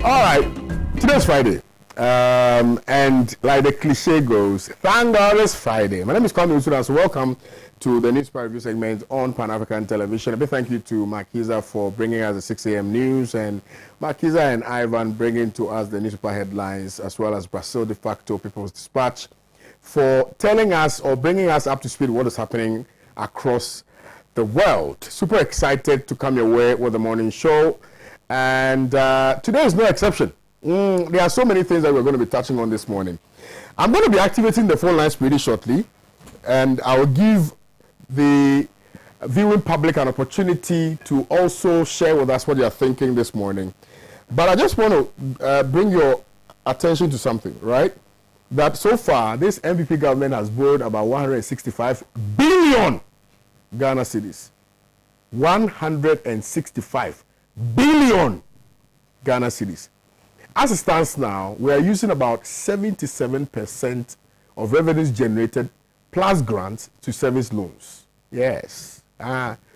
All right, today's Friday, and like the cliche goes, thank God it's Friday. My name is Kwame, Owusu, so welcome to the Newspaper Review segment on Pan-African Television. A big thank you to Markiza for bringing us the 6 a.m. news, and Markiza and Ivan bringing to us the newspaper headlines, as well as Brazil de facto People's Dispatch, for telling us or bringing us up to speed what is happening across the world. Super excited to come your way with the morning show, and today is no exception. There are so many things that we're going to be touching on this morning. I'm going to be activating the phone lines pretty shortly, and I will give the viewing public an opportunity to also share with us what they are thinking this morning. But I just want to bring your attention to something, right? That so far, this MPP government has borrowed about 165 billion Ghana cedis. 165 billion Ghana cedis. As it stands now, we are using about 77% of revenues generated plus grants to service loans. Yes.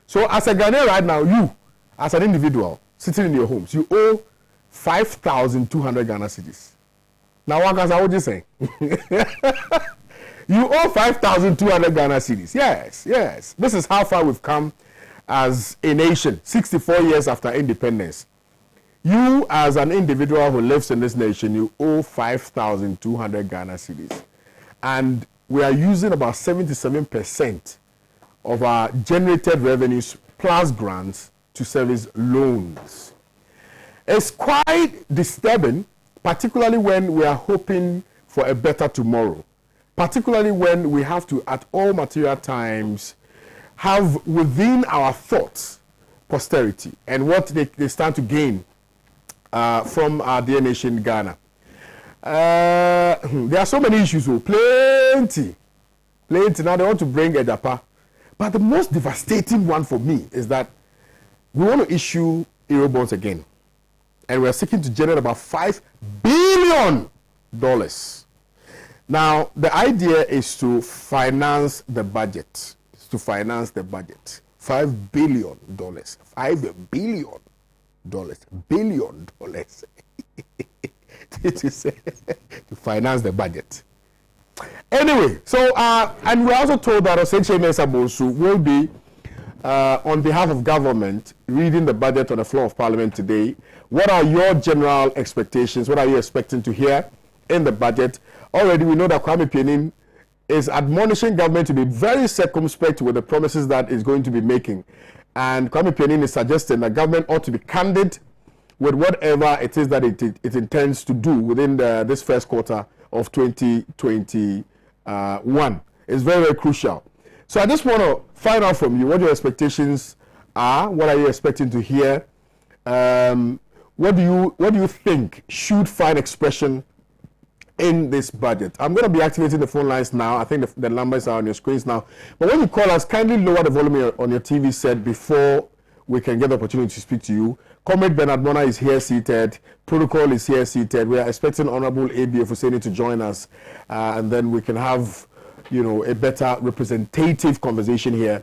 So as a Ghanaian right now, you, as an individual, sitting in your homes, you owe 5,200 Ghana cedis. Now, what would you say? You owe 5,200 Ghana cedis. Yes, yes. This is how far we've come as a nation, 64 years after independence. You, as an individual who lives in this nation, you owe 5,200 Ghana cedis. And we are using about 77% of our generated revenues plus grants to service loans. It's quite disturbing, particularly when we are hoping for a better tomorrow, particularly when we have to, at all material times, have within our thoughts posterity and what they stand to gain from our dear nation, Ghana. There are so many issues, plenty. Now they want to bring Edapa. But the most devastating one for me is that we want to issue Eurobonds again. And we're seeking to generate about $5 billion. Now, the idea is to finance the budget. $5 billion. $5 billion. Billion dollars. To finance the budget. Anyway, so, and we're also told that Osenche Owusu will be, on behalf of government, reading the budget on the floor of Parliament today. What are your general expectations? What are you expecting to hear in the budget? Already we know that Kwame Pianin is admonishing government to be very circumspect with the promises that it's going to be making. And Kwame Pianin is suggesting that government ought to be candid with whatever it is that it intends to do within this first quarter of 2021. It's very, very crucial. So I just want to find out from you what your expectations are. What are you expecting to hear? What do you think should find expression in this budget? I'm going to be activating the phone lines now. I think the numbers are on your screens now. But when you call us, kindly lower the volume on your TV set before we can get the opportunity to speak to you. Comrade Bernard Mona is here seated. Protocol is here seated. We are expecting Honorable A.B.F. Husseini to join us, and then we can have, a better representative conversation here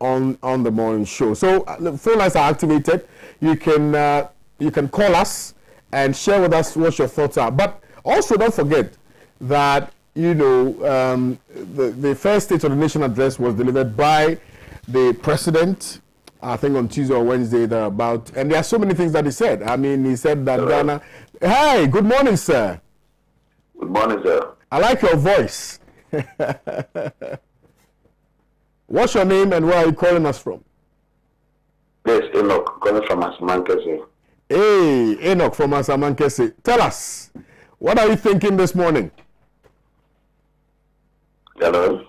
on the morning show. So the phone lines are activated. You can call us and share with us what your thoughts are. But also don't forget that the first State of the Nation address was delivered by the president, I think on Tuesday or Wednesday, thereabout. And there are so many things that he said. I mean, he said that Ghana... Hey, good morning, sir. Good morning, sir. I like your voice. What's your name and where are you calling us from? Yes, Enoch, calling from Asamankese. Hey, Enoch from Asamankese. Tell us, what are you thinking this morning? Hello?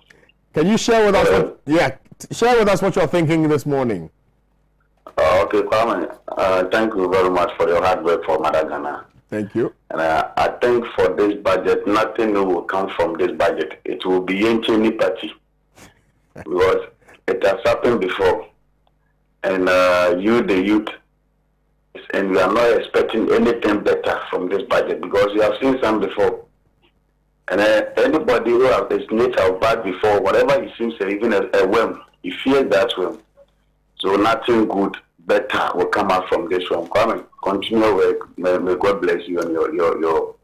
Can you share with us share with us what you're thinking this morning? Okay, Kwame, thank you very much for your hard work for Mother Ghana. Thank you. And I think for this budget, nothing new will come from this budget. It will be any party. Because it has happened before. And you, the youth, and we are not expecting anything better from this budget because we have seen some before. And anybody who has this nature of bad before, whatever he seems, even a whim, he fears that whim. So nothing good, better will come out from this one. Kwame, Continue work. May God bless you and your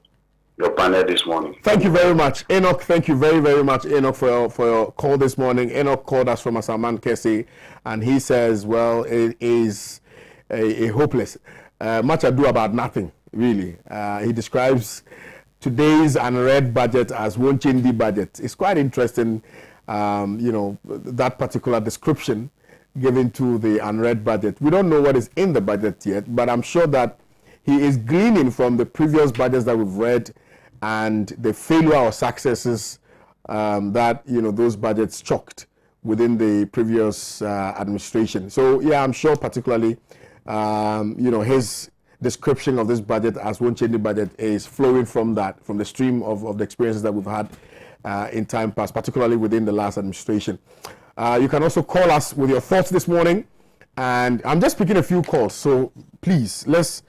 panel this morning. Thank you very much, Enoch. Thank you very, very much, Enoch, for your call this morning. Enoch called us from Asaman Kese, and he says, well, it is a hopeless, much ado about nothing, really. He describes today's unread budget as Wonchendi budget. It's quite interesting, that particular description given to the unread budget. We don't know what is in the budget yet, but I'm sure that he is gleaning from the previous budgets that we've read and the failure or successes that those budgets chalked within the previous administration. So yeah, I'm sure particularly his description of this budget as Wonchendi budget is flowing from the stream of the experiences that we've had in time past, particularly within the last administration. You can also call us with your thoughts this morning, and I'm just picking a few calls, so please let's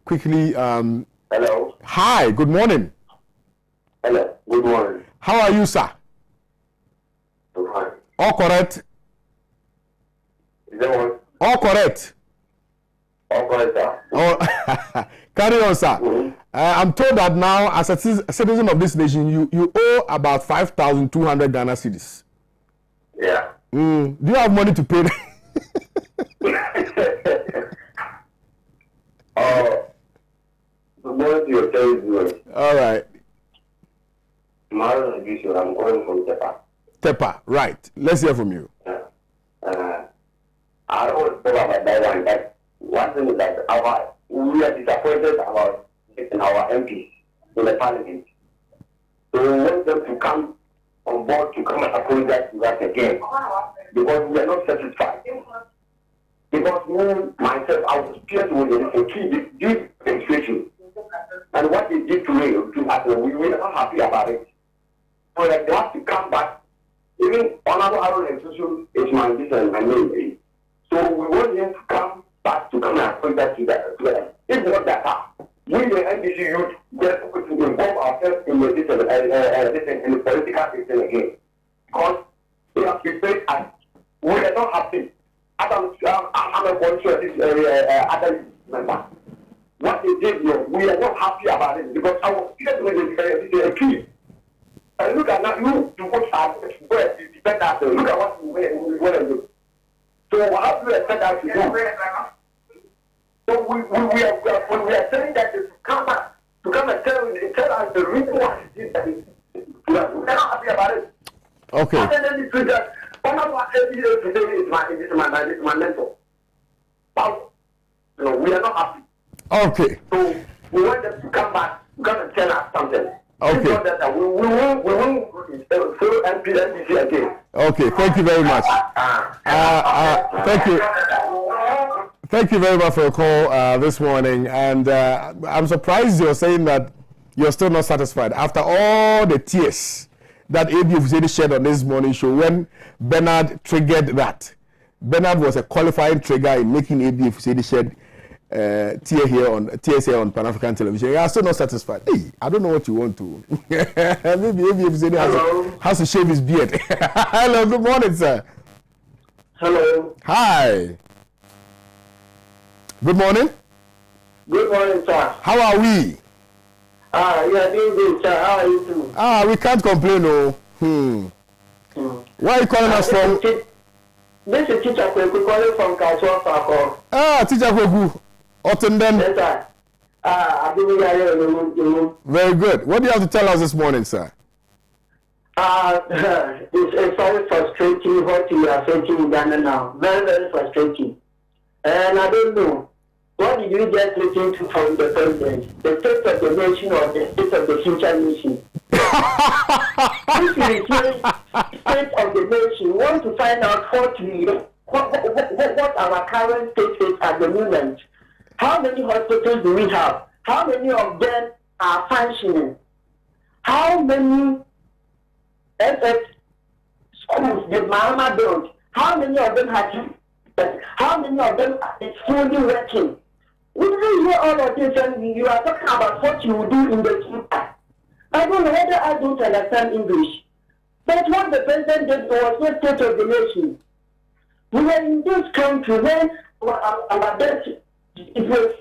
quickly. Hello. Hi. Good morning. Hello. Good morning. How are you, sir? Fine. All correct. Is that one? All correct. All correct, sir. Oh, carry on, sir. Mm-hmm. I'm told that now, as a citizen of this nation, you owe about 5,200 Ghana cedis. Yeah. Do you have money to pay? The morning to your service. All right. Tomorrow, I'm calling from Tepa. Tepa, right. Let's hear from you. I don't know about that one, but one thing is that we are disappointed about getting our MPs in the parliament. So we want them to come on board to come and apologize to us again, because we are not satisfied. Because me, myself, I was pierced with this administration. And what they did to me, we are not happy about it. So they have to come back. Even Honorable Aaron Owusu is my name. So we want him to come back to come and apologize to that. If not that, we the NDC youth just to involve ourselves in the political system again. Because they have betrayed us. We are not happy. I'm a volunteer other member. What they did, we are not happy about it because our students is a key. And look at now, you to what our where you depend on. Look at what we want to do. So how do you expect us to do? So we are saying that to come back, to come and tell us the reason why we are not happy about it. Okay. And then the truth that one of our evidence today is my mentor. But we are not happy. Okay. So we want them to come back, to come and tell us something. Okay. We won't follow NDC again. Okay, thank you very much. Thank you. Thank you very much for your call this morning. And I'm surprised you're saying that you're still not satisfied after all the tears that ABF shed on this morning show when Bernard triggered that. Bernard was a qualifying trigger in making ABF shed tears here on Pan-African television. You are still not satisfied. Hey, I don't know what you want to. Maybe ABF has to shave his beard. Hello, good morning, sir. Hello. Hi. Good morning. Good morning, sir. How are we? You are doing good, sir. How are you too? We can't complain, no. Where are you calling us from? This is Teacher Kweku calling from Kasua Fako. Teacher Kweku. Ottenden. Yes, sir. I've been here. Very good. What do you have to tell us this morning, sir? It's very frustrating what you are facing in Ghana now. Very, very frustrating. And I don't know. What did you just listen to from the president? The state of the nation or the state of the future nation? If you replace state of the nation, we want to find out what our current state is at the moment. How many hospitals do we have? How many of them are functioning? How many SS schools did Mahama build? How many of them have? How many of them are fully working? We didn't hear all of this, and you are talking about what you will do in the future. I don't know whether I don't understand English. But what the president did was not state of the nation. We are in this country when our debt, it was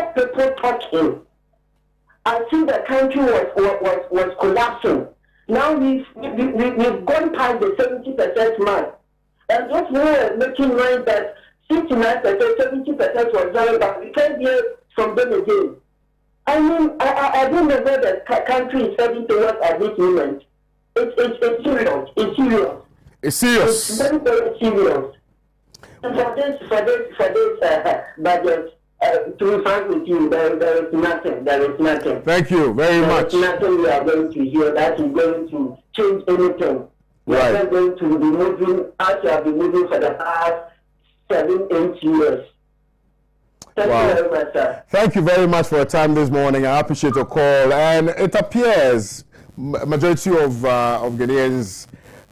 people talking. I think the country was collapsing. Now we've gone past the 70% mark. And those who were making noise that 69%, 70% was done, but we can't hear from them again. I mean, I don't know where the country is heading towards at this moment. It's serious. It's serious. It's serious. It's very, very serious. And for this budget, to be frank with you, there is nothing. There is nothing. Thank you very much. There is nothing we are going to hear that is going to change anything. We Right. are not going to be moving as we have been moving for the past 7-8 years. Thank Wow. you very much, sir. Thank you very much for your time this morning. I appreciate your call. And it appears majority of Ghanaians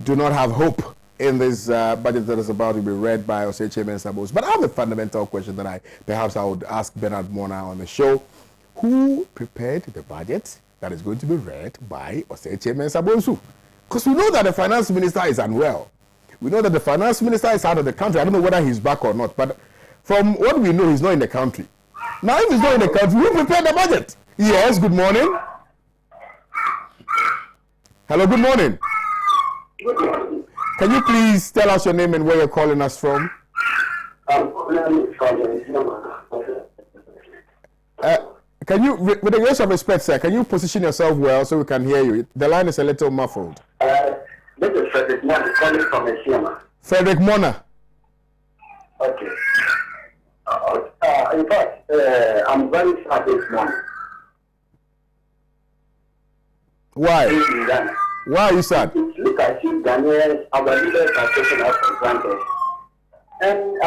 do not have hope in this budget that is about to be read by Oseche Mensah. But I have a fundamental question that I would ask Bernard Mona on the show. Who prepared the budget that is going to be read by Oseche Mensah? Because we know that the finance minister is unwell. We know that the finance minister is out of the country. I don't know whether he's back or not, but from what we know, he's not in the country. Now, if he's not in the country, who prepared the budget? Yes, good morning. Hello, good morning. Good morning. Can you please tell us your name and where you're calling us from? Can you, with the grace of respect, sir, can you position yourself well so we can hear you? The line is a little muffled. This is Frederick Mona calling from Esiama. Frederick Mona. Okay. In fact, I'm very sad this morning. Why? In Ghana. Why are you sad? Look, I see Ghanaians, our leaders are taken us for granted. And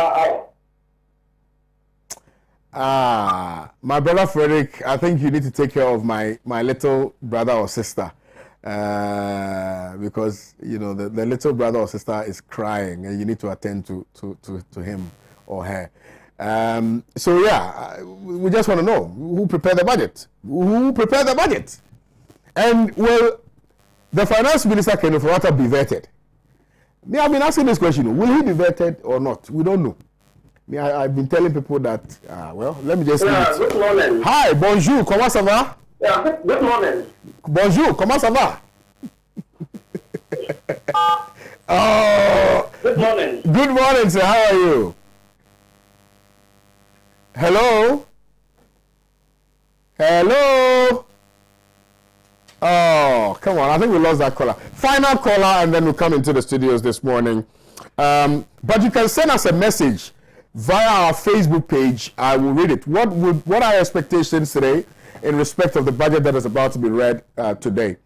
my brother Frederick, I think you need to take care of my little brother or sister. Because, you know, the little brother or sister is crying and you need to attend to him or her. So, yeah, we just want to know who prepared the budget. Who prepared the budget? And, well, the finance minister can be vetted. Me, I've been asking this question, will he be vetted or not? We don't know. Me, I've been telling people that, well, let me just... good morning. Hi, bonjour, comment ça va? Yeah, good morning. Bonjour, comment ça va? Oh, Good morning. good morning, sir. How are you? Hello? Hello? Oh, come on. I think we lost that caller. Final caller, and then we'll come into the studios this morning. But you can send us a message via our Facebook page. I will read it. What are your expectations today in respect of the budget that is about to be read today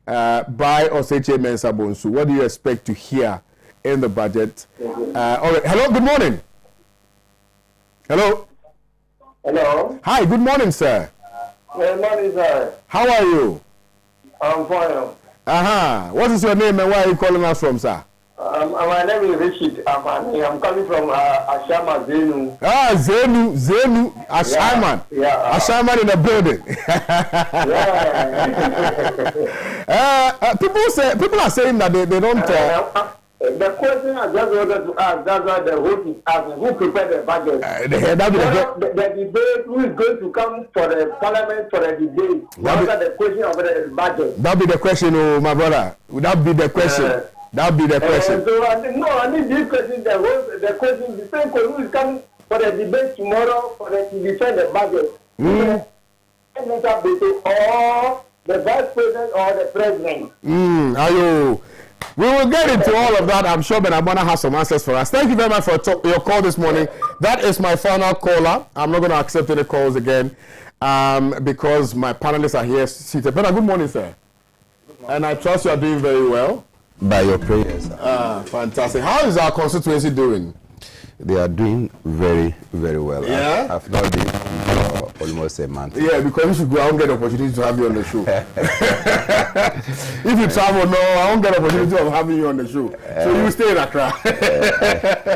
by Oseche Mensah Bonsu? What do you expect to hear in the budget? All right. Hello, good morning. Hello. Hello. Hi, good morning, sir. Good morning, sir. How are you? I'm fine. What is your name and where are you calling us from, sir? My name is Richard Amani. I'm coming from Ashama Zenu. Zenu, Ashaman. Yeah. Ashaman in the building. Yeah. People are saying that they don't. The question I just wanted to ask, that's why the host is asking, who prepared the budget? The debate, who is going to come for the parliament for the debate? Answer the question of the budget. That'll be the question, my brother. That'll be the question. That'll be the question. So I need this question, the question, the same question who is coming for the debate tomorrow to defend the budget. Or the vice president or the president. We will get into all of that. I'm sure Benabona has some answers for us. Thank you very much for your call this morning. That is my final caller. I'm not going to accept any calls again because my panelists are here seated. Bernard, good morning, sir. Good morning. And I trust you are doing very well. By your prayers. Fantastic. How is our constituency doing? They are doing very, very well. Yeah? I've not been for almost a month. Yeah, because you should go. I won't get the opportunity to have you on the show. If you travel, no, I won't get the opportunity of having you on the show. So you stay in Accra.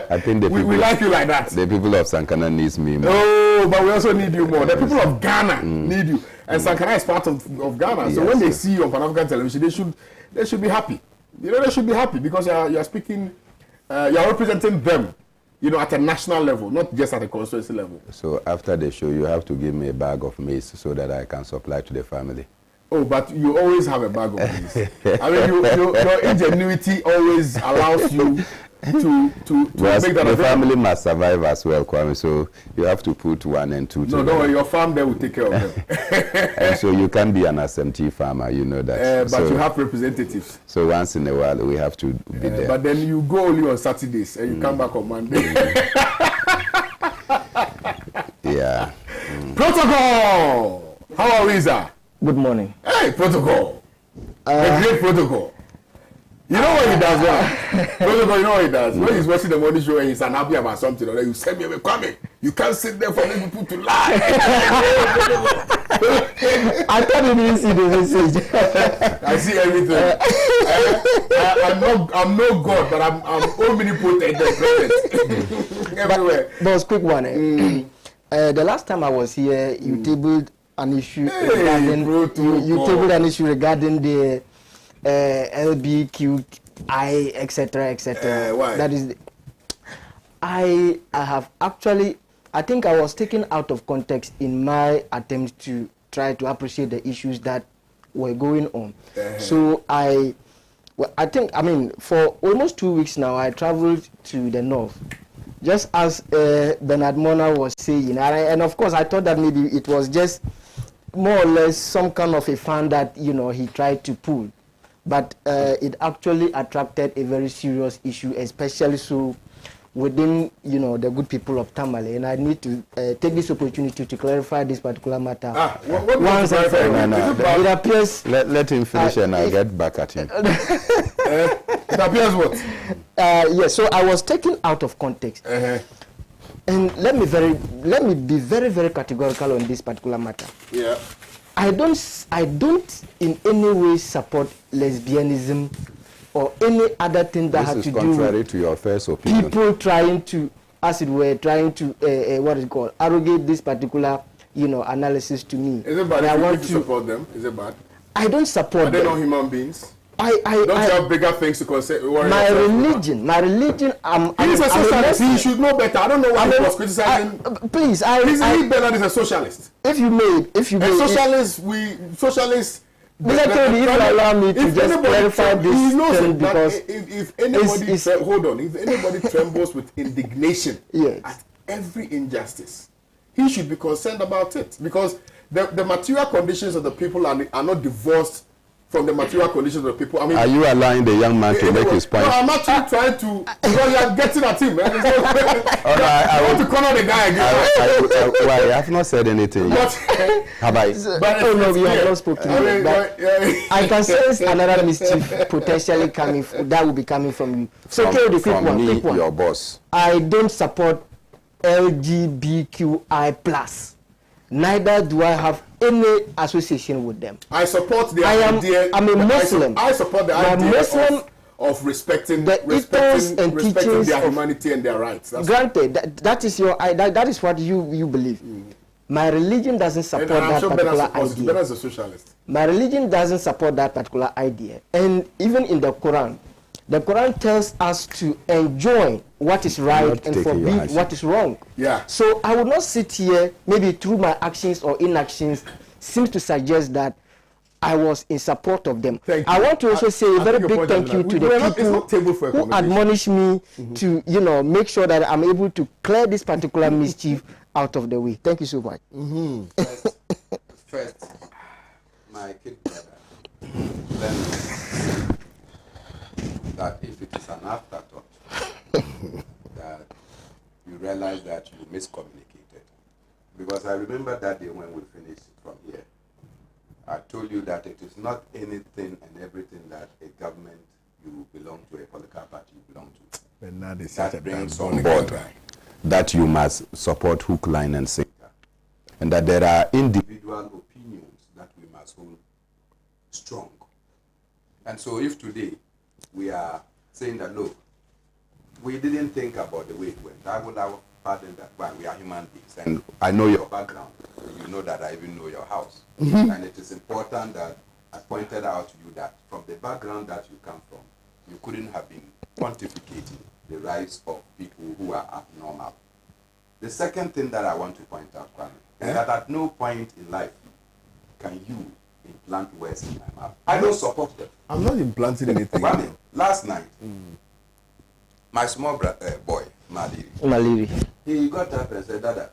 I think the people, we like you like that. The people of Sankana needs me more. Oh, but we also need you more. The people of Ghana need you. And Sankana is part of Ghana. So when they see you on Pan-African television, they should be happy. You know, they should be happy because you're speaking, you're representing them. you know, at a national level, not just at a constituency level. So after the show, you have to give me a bag of maize so that I can supply to the family. Oh, but you always have a bag of maize. I mean, your ingenuity always allows you to Well, make that the available. family must survive as well, Kwame. So you have to put 1 and 2 No, together. don't worry, your farm there will take care of them. And so you can be an SMT farmer, you know that. But so, you have representatives. so once in a while, we have to be there. But then you go only on Saturdays and you come back on Monday. Yeah. Protocol! How are we, sir? Good morning. Hey, protocol. The great protocol. You know what he does now? Protocol, you know what he does? When he's watching the morning show and he's unhappy about something, or then you send me away, Kwame. You can't sit there for me people to lie. I thought you didn't see the message. I see everything. I'm no God, but I'm omnipotent and present everywhere. Boss, quick one. The last time I was here, you tabled an issue regarding you tabled an issue regarding the LBQI, etc., etc. Why? That is, I have actually, I think I was taken out of context in my attempt to try to appreciate the issues that were going on. So I think, I mean, for almost 2 weeks now, I traveled to the north. Just as Bernard Mona was saying, and of course I thought that maybe it was just more or less some kind of a fund that, you know, he tried to pull. But it actually attracted a very serious issue, especially so within, you know, the good people of Tamale. And I need to take this opportunity to clarify this particular matter. Once and for all. It appears... Let him finish and I'll get back at him. It appears what? Yes, so I was taken out of context. And let me be very, very categorical on this particular matter. Yeah. I don't in any way support lesbianism or any other thing that has to do with contrary to your first opinion. People trying to, as it were, what is it called, arrogate this particular, you know, analysis to me. Is it bad I want to support them? Is it bad? I don't support Are they them. not human beings? Don't you have bigger things to worry my about? religion, He's a socialist. He should know better. I don't know why he was criticizing. Please, Bernard is a socialist. If you may, socialists. Mr. Tony, if you allow me to just clarify this thing, because if anybody hold on, if anybody trembles with indignation at every injustice, he should be concerned about it, because the material conditions of the people are not divorced from the material conditions of the people. I mean, are you allowing the young man to make his point? No, I'm actually trying to. You are getting at him, man. I want to corner the guy again. I have not said anything. Have I? Oh no, you have not spoken. I can sense another mischief potentially coming. That will be coming from you. So, the quick one. Your boss. I don't support LGBTQI plus. Neither do I have any association with them. I support the idea. I'm a Muslim. I support the idea of respecting their humanity and their rights. Granted, that is what you believe. My religion doesn't support that particular idea. Better as a socialist. My religion doesn't support that particular idea. And even in the Quran tells us to enjoy what is right and forbid what is wrong. Yeah. So I would not sit here, maybe through my actions or inactions, seems to suggest that I was in support of them. I want to also say a very big thank you to the people who admonish me to, you know, make sure that I'm able to clear this particular mischief out of the way. Thank you so much. First, my kid brother, that if it is an afterthought, that you realize that you miscommunicated. Because I remember that day when we finished from here, I told you that it is not anything and everything that a government you belong to, a political party you belong to, that brings on board that you must support hook, line, and sinker. And that there are individual opinions that we must hold strong. And so if today we are saying that, look, we didn't think about the way it went, I would have pardoned that, well, we are human beings. And I know your background. You know that I even know your house. And it is important that I pointed out to you that from the background that you come from, you couldn't have been pontificating the rights of people who are abnormal. The second thing that I want to point out, Kwame, is that at no point in life can you implant words in my mouth. I don't support them. I'm not implanting anything. Kwame, last night, my small boy, Maliri. he got up and said, Dada,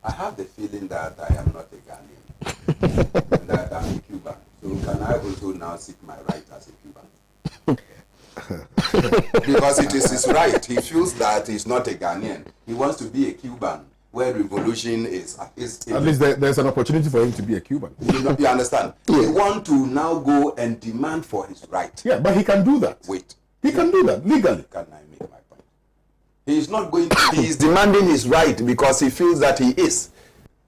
I have the feeling that I am not a Ghanaian, and that I'm a Cuban. So can I also now seek my right as a Cuban? Because it is his right. He feels that he's not a Ghanaian. He wants to be a Cuban, where revolution is at least there's an opportunity for him to be a Cuban. You understand? Yeah. He wants to now go and demand for his right. Yeah, but he can do that. Wait. He can do that legally. Can I make my point? He is not going to. He is demanding his right because he feels that he is.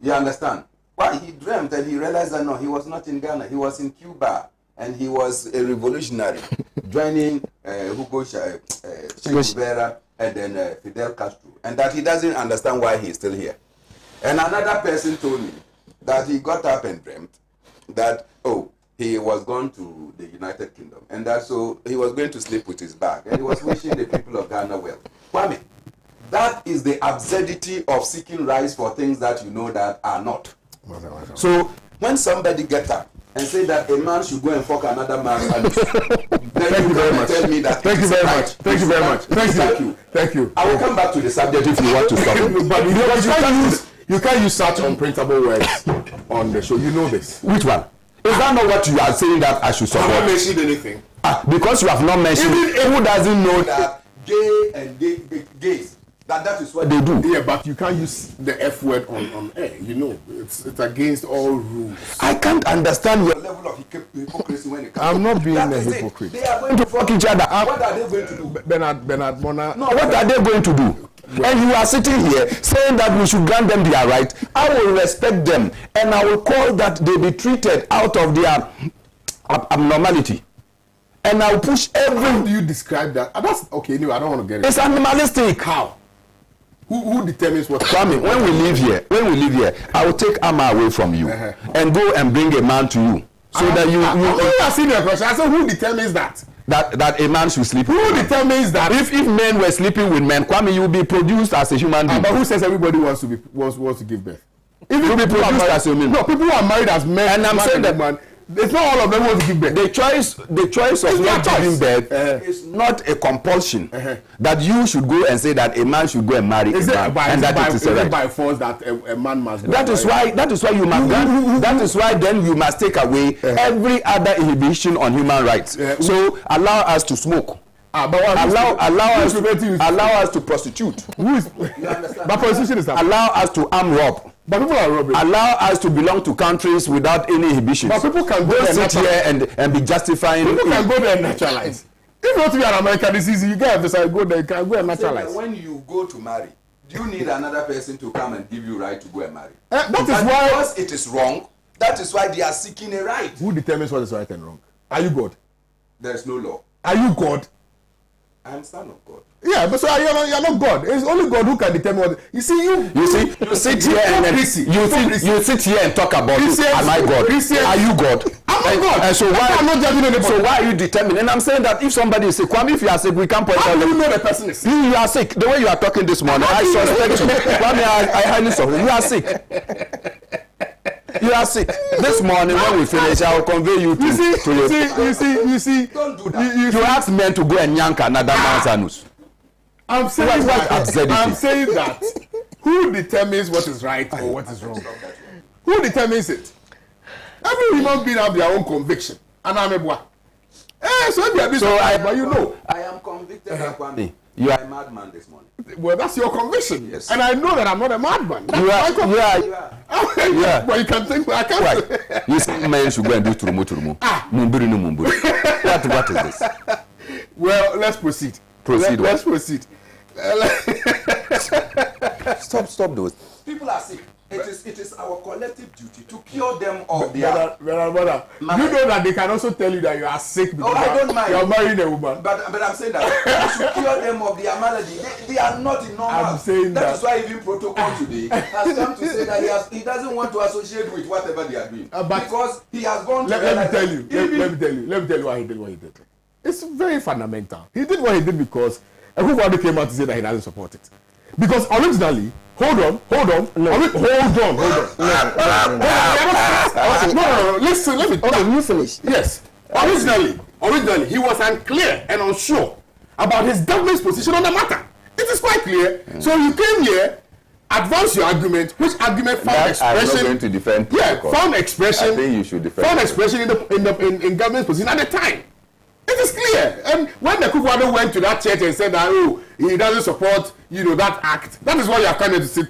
You understand? Well, he dreamt and he realized that no, he was not in Ghana. He was in Cuba. And he was a revolutionary, joining Hugo Che Guevara and then Fidel Castro. And that he doesn't understand why he is still here. And another person told me that he got up and dreamt that, oh, he was going to the United Kingdom. And that so he was going to sleep with his bag. And he was wishing the people of Ghana well. Kwame, that is the absurdity of seeking rights for things that you know that are not. So when somebody gets up and say that a man should go and fuck another man, then you can tell me that. Thank you very much. Thank you very much. Thank you. Thank you. I will come back to the subject if you want to stop. But you can't use such unprintable words on the show. You know this. Which one? Is that not what you are saying that I should support? I haven't mentioned anything. Because you have not mentioned. Even who doesn't know that gay and gays, that is what they do. Yeah, but you can't use the F word on air. You know, it's against all rules. I can't understand your level of hypocrisy when it comes. I'm not being a hypocrite. They are going to fuck each other. What are they going to do? Bernard Mona. No, what are they going to do? And you are sitting here saying that we should grant them their right. I will respect them and I will call that they be treated out of their abnormality. And I will push every. How do you describe that? That's okay. Anyway, I don't want to get it. It's animalistic. How? Who determines what? Kwame, when we leave here, I will take Amma away from you and go and bring a man to you, so that you are seeing your question. I said, who determines that? That a man should sleep. Who determines that? If men were sleeping with men, Kwame, you will be produced as a human being. But who says everybody wants to give birth? If you be produced as a man. No, people who are married as men. And I'm saying that man. It's not all of them want to give birth. The choice of not giving birth is not a compulsion that you should go and say that a man should go and marry a man, and that it is right. By force that a man must go. That is why you must. That is why then you must take away every other inhibition on human rights. So allow us to smoke. Allow us to prostitute. Who is? But prostitution is that. Allow us to arm rob. But people are robbing. Allow us to belong to countries without any inhibitions. But people can go sit here and be justifying. People can go there and naturalize. If you want to be an American, it's easy. You can decide go there. You can go and naturalize. When you go to marry, do you need another person to come and give you right to go and marry? That is why. Because it is wrong. That is why they are seeking a right. Who determines what is right and wrong? Are you God? There is no law. Are you God? I am son of God. Yeah, but so you're not God. It's only God who can determine what. You sit here and talk about it. Am I God? Are you God? I'm not God. And so why? I'm not judging anybody. So why are you determining? And I'm saying that if somebody is sick, Kwame, if you are sick, we can't point out. How do you know the person is sick? You are sick. The way you are talking this morning, I suspect you. Kwame, I highly suspect you are sick. You are sick. This morning when we finish, I will convey you to you see. Don't do that. You ask men to go and yank another man's anus. I'm saying that. Who determines what is right or what is wrong? Who determines it? Every human being have their own conviction. And I'm a boy. But you know. I am convicted of Kwame. You are a madman this morning. Well, that's your conviction. Yes. And I know that I'm not a madman. You are. But you can think, I can't. Right. You say men should go and do turumu. Mumburi no mumburi. What is this? Well, let's proceed. Let's proceed. Stop those. People are sick. It is our collective duty to cure them of their. Brother. You know that they can also tell you that you are sick because I don't mind. You are marrying a woman. But I'm saying that we should cure them of their malady. They are not in normal. I'm saying that is why even protocol today has come to say that he doesn't want to associate with whatever they are doing because he has gone to. Let me tell you why he did what he did. It's very fundamental. He did what he did because Akufo-Addo came out to say that he doesn't support it. Because originally, hold on. No. No. Listen, let me talk. Okay, you finish. Yes. Originally, he was unclear and unsure about his government's position on the matter. It is quite clear. So you came here, advance your argument, which argument found expression. I'm not going to defend. Yeah, found expression. I think you should defend. Found expression in government's position at the time. It is clear. And when the Akufo-Addo went to that church and said that he doesn't support that act, that is what you are trying to say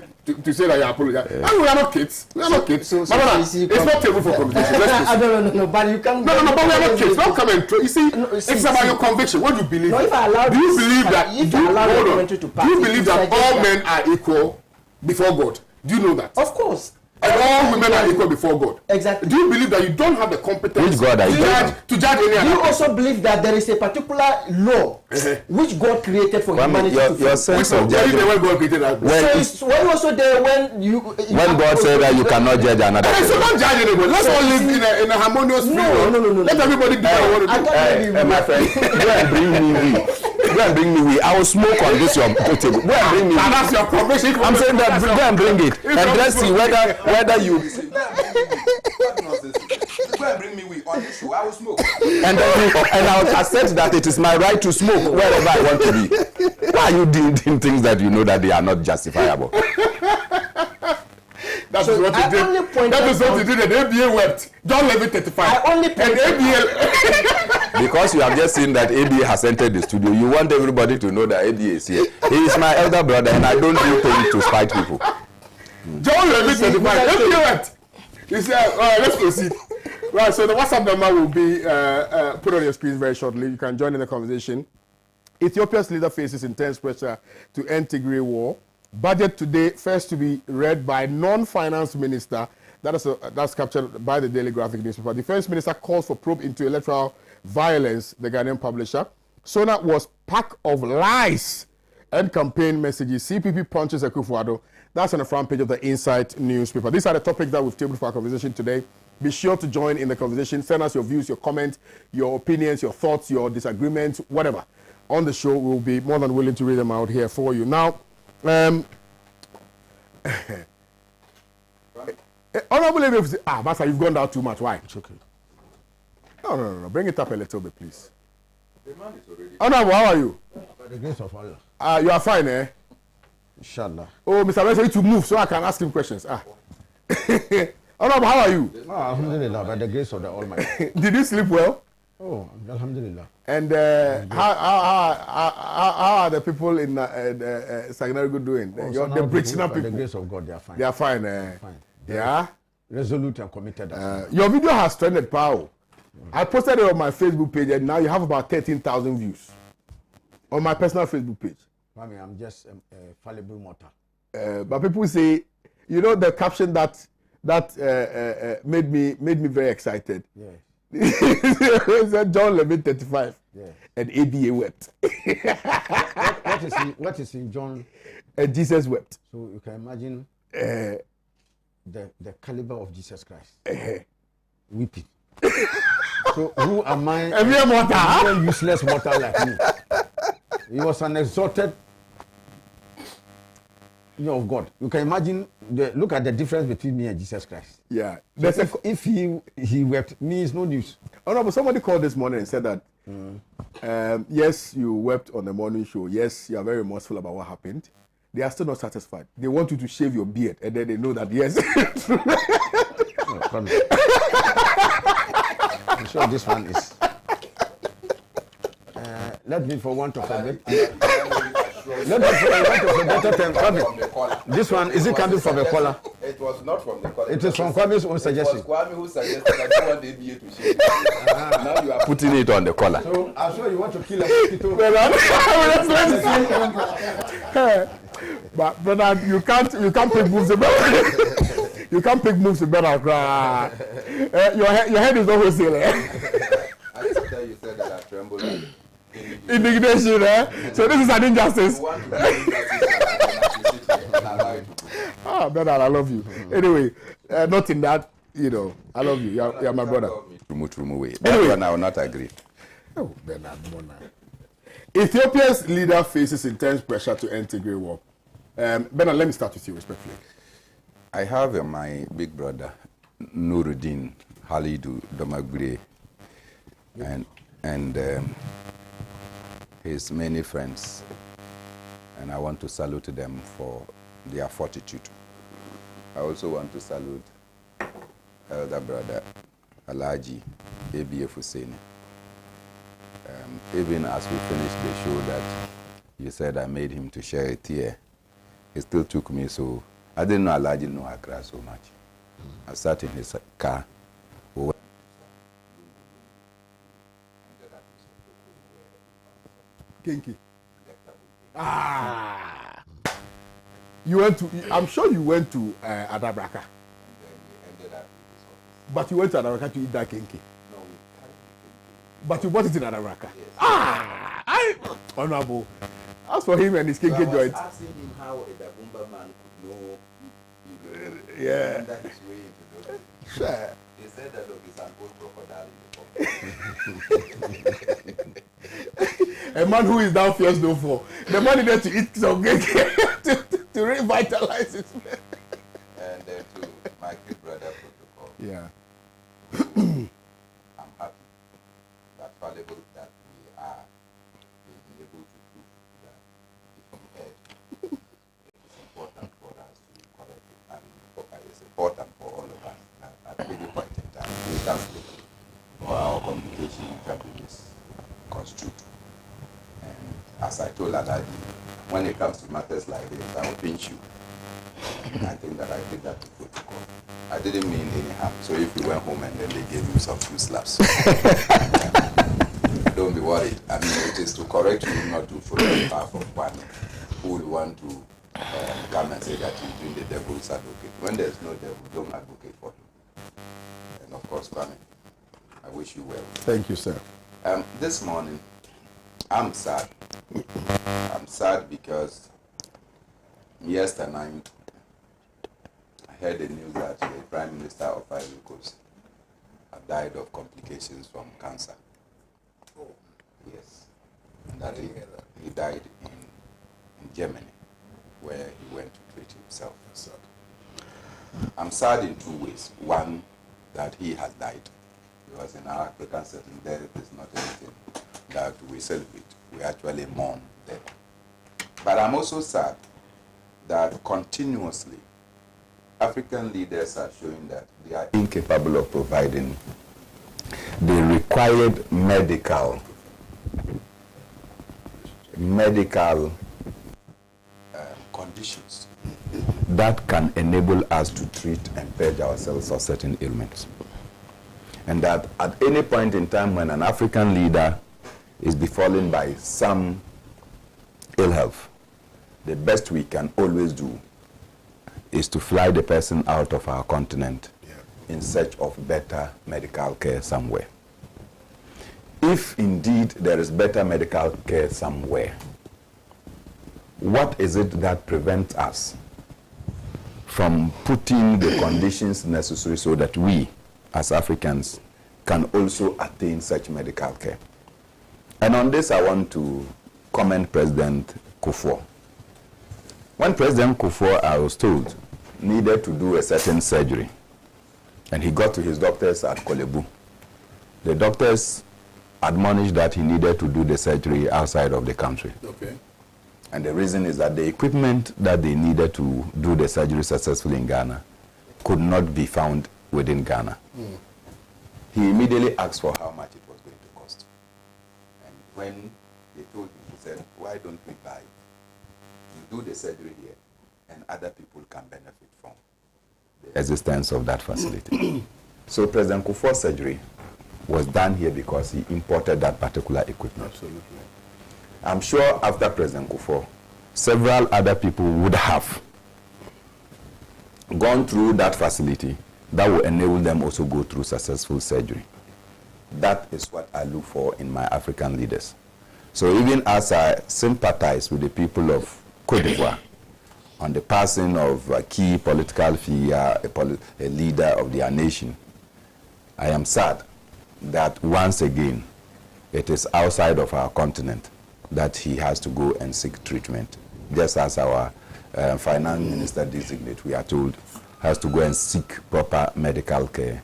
that you are apologizing. And we are not kids. We are not kids. So it's not table for conversation. No, but you can't. No, but we are not kids. Don't come and throw. You see, it's about your conviction. What do you believe? No, if I allow do you believe that? Do you believe that all men are equal before God? Do you know that? Of course. And all women are equal before God. Exactly. Do you believe that you don't have the competence to judge any other? Do you also believe that there is a particular law which God created for humanity to follow? Your sense of judging. When God created that. So were you also there when God said that you cannot judge another person? So don't judge anybody. Let's all live in a harmonious free world. No. Let everybody do what they want to do. My friend, go and bring me weed. Go and bring me weed. I will smoke on this your table. Go and bring me weed. That's your conviction. I'm saying that go and bring it. And let's see whether you Go and bring me weed on this show. I will smoke. and I will accept that it is my right to smoke wherever I want to be. Why are you doing things that you know that they are not justifiable? That is what he did. That is what he did. And ABA wept. John Levy 35. I only and ABA. Because you have just seen that ABA has entered the studio, you want everybody to know that ABA is here. He is my elder brother, and I don't do things to spite people. John Levy 35. ABA wept. He said, all right, let's proceed. Right, so the WhatsApp number will be put on your screen very shortly. You can join in the conversation. Ethiopia's leader faces intense pressure to end Tigray war. Budget today, first to be read by non-finance minister. That's captured by the Daily Graphic newspaper. Defense minister calls for probe into electoral violence, the Ghanaian publisher. Sona was pack of lies and campaign messages. CPP punches Akufo-Addo. That's on the front page of the Insight newspaper. These are the topics that we've tabled for our conversation today. Be sure to join in the conversation. Send us your views, your comments, your opinions, your thoughts, your disagreements, whatever. On the show, we'll be more than willing to read them out here for you. Now, Honorable Master, you've gone down too much. Why? It's okay. No. Bring it up a little bit, please. The man is already. Honorable, how are you? By the grace of Allah. You are fine, eh? Inshallah. Oh, Mr. Benson, need to move so I can ask him questions. Honorable, how are you? Alhamdulillah, by the grace of the Almighty. Did you sleep well? Oh, Alhamdulillah. And how are the people in Sagnarigo doing? The British By people. the grace of God, they are fine. They are fine. Fine. Yeah. Resolute and committed. Your video has trended, Pao. I posted it on my Facebook page, and now you have about 13,000 views on my personal Facebook page. Kwame, I'm just a fallible mortal. But people say, you know, the caption that made me very excited. Yeah. It said John Levin 35. Yeah. And ABA wept. what is in John? Jesus wept. So you can imagine the caliber of Jesus Christ weeping. So who am I? A mere mortal. A useless mortal like me. He was an exalted of God. You can imagine. Look at the difference between me and Jesus Christ. Yeah. So if he wept, me is no news. Oh no, but somebody called this morning and said that yes, you wept on the morning show. Yes, you are very remorseful about what happened. They are still not satisfied. They want you to shave your beard, and then they know that yes. I'm sure this one is. Let me for want of a bit. Let me for want of a better term. Kwame, this one is it coming from a collar? It was not from the collar. It is from Kwame's own suggestion. It was Kwame who suggested that you want the ABA to shave. Now you are Putting it on the collar. So I'm sure you want to kill a mosquito. But brother, you can't pick moves about. You can't pick moves about. Your head is always still. I said that you said that I trembled. Indignation, eh? So this is an injustice. Brother, I love you. Anyway, not in that, I love you. You're my brother. Anyway. Anyway. I will not agree. Oh, Bernard, Ethiopia's leader faces intense pressure to end Tigray war. Bernard, let me start with you respectfully. I have my big brother, Nuruddin Halidu Domagbre, and his many friends, and I want to salute them for their fortitude. I also want to salute elder brother Alhaji ABF Hussein. Even as we finished the show that you said I made him to share a tear, it still took me, so I didn't know Alhaji know Accra so much. I sat in his car. Kinky. You went to, I'm sure you went to Adabraka. But you went to Adabraka to eat that kinky. No, we carried the kinky. But you bought it in Adabraka. Yes. Honorable. As for him and his kinky joint. I was asking him how a Dabumba man could know Yeah. that his way into those. Sure. He said that look, it's an old crocodile in the pocket. A man who is now fierce no for. The man needed to eat some cake to revitalize his man. And to my good brother protocol. Yeah. I'm happy that fallible that we are being able to prove that if we heard, it's important for us to correct it, and it's important for all of us that at any point in time we can speak or our communication can be misconstrued. And as I told Alhaji, when it comes to matters like this, I will pinch you. I think that I did that to protocol. I didn't mean any harm. So if you went home and then they gave you some few slaps, don't be worried. I mean, it is to correct you, not to follow the path of one who will want to come and say that you're doing the devil's advocate. When there's no devil, don't advocate for him. And of course, Kwame, I wish you well. Thank you, sir. This morning, I'm sad. I'm sad because yesterday I heard the news that the Prime Minister of Ivory Coast had died of complications from cancer. Oh. Yes. And that he died in Germany, where he went to treat himself. I'm sad in two ways. One, that he has died. Because in our African setting, death is not anything that we celebrate. We actually mourn death. But I'm also sad that continuously African leaders are showing that they are incapable of providing the required medical conditions that can enable us to treat and purge ourselves of certain ailments. And that at any point in time when an African leader is befallen by some ill health, the best we can always do is to fly the person out of our continent in search of better medical care somewhere. If indeed there is better medical care somewhere, what is it that prevents us from putting the conditions necessary so that we, as Africans, can also attain such medical care? And on this, I want to commend President Kufuor. When President Kufuor, I was told, needed to do a certain surgery, and he got to his doctors at Kolebu, the doctors admonished that he needed to do the surgery outside of the country. Okay. And the reason is that the equipment that they needed to do the surgery successfully in Ghana could not be found within Ghana. He immediately asked for how much it was going to cost. And when they told him, he said, why don't we buy it? You do the surgery here, and other people can benefit from the existence of that facility. So President Kufuor's surgery was done here because he imported that particular equipment. Absolutely. I'm sure after President Kufuor, several other people would have gone through that facility that will enable them also go through successful surgery. That is what I look for in my African leaders. So even as I sympathize with the people of Cote d'Ivoire on the passing of a key political figure, a leader of their nation, I am sad that once again it is outside of our continent that he has to go and seek treatment. Just as our finance minister designate, we are told, has to go and seek proper medical care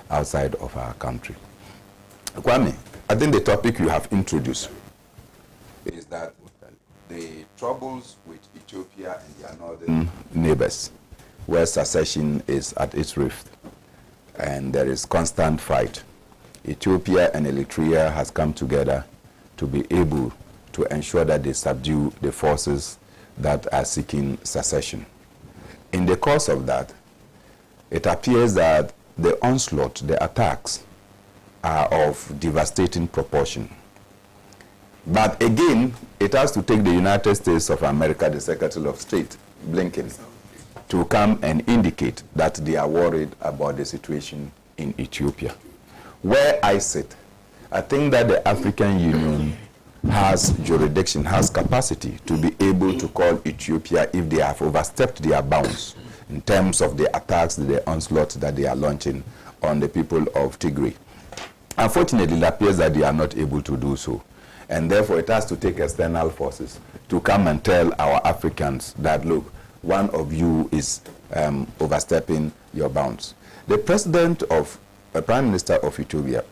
outside of our country. Kwame, I think the topic you have introduced is that the troubles with Ethiopia and their northern neighbors, where secession is at its rift, and there is constant fight. Ethiopia and Eritrea has come together to be able to ensure that they subdue the forces that are seeking secession. In the course of that, it appears that the onslaught, the attacks, are of devastating proportion. But again, it has to take the United States of America, the Secretary of State, Blinken, to come and indicate that they are worried about the situation in Ethiopia. Where I sit, I think that the African Union has jurisdiction, has capacity to be able to call Ethiopia if they have overstepped their bounds in terms of the attacks, the onslaught that they are launching on the people of Tigray. Unfortunately, it appears that they are not able to do so. And therefore, it has to take external forces to come and tell our Africans that, look, one of you is overstepping your bounds. The Prime Minister of Ethiopia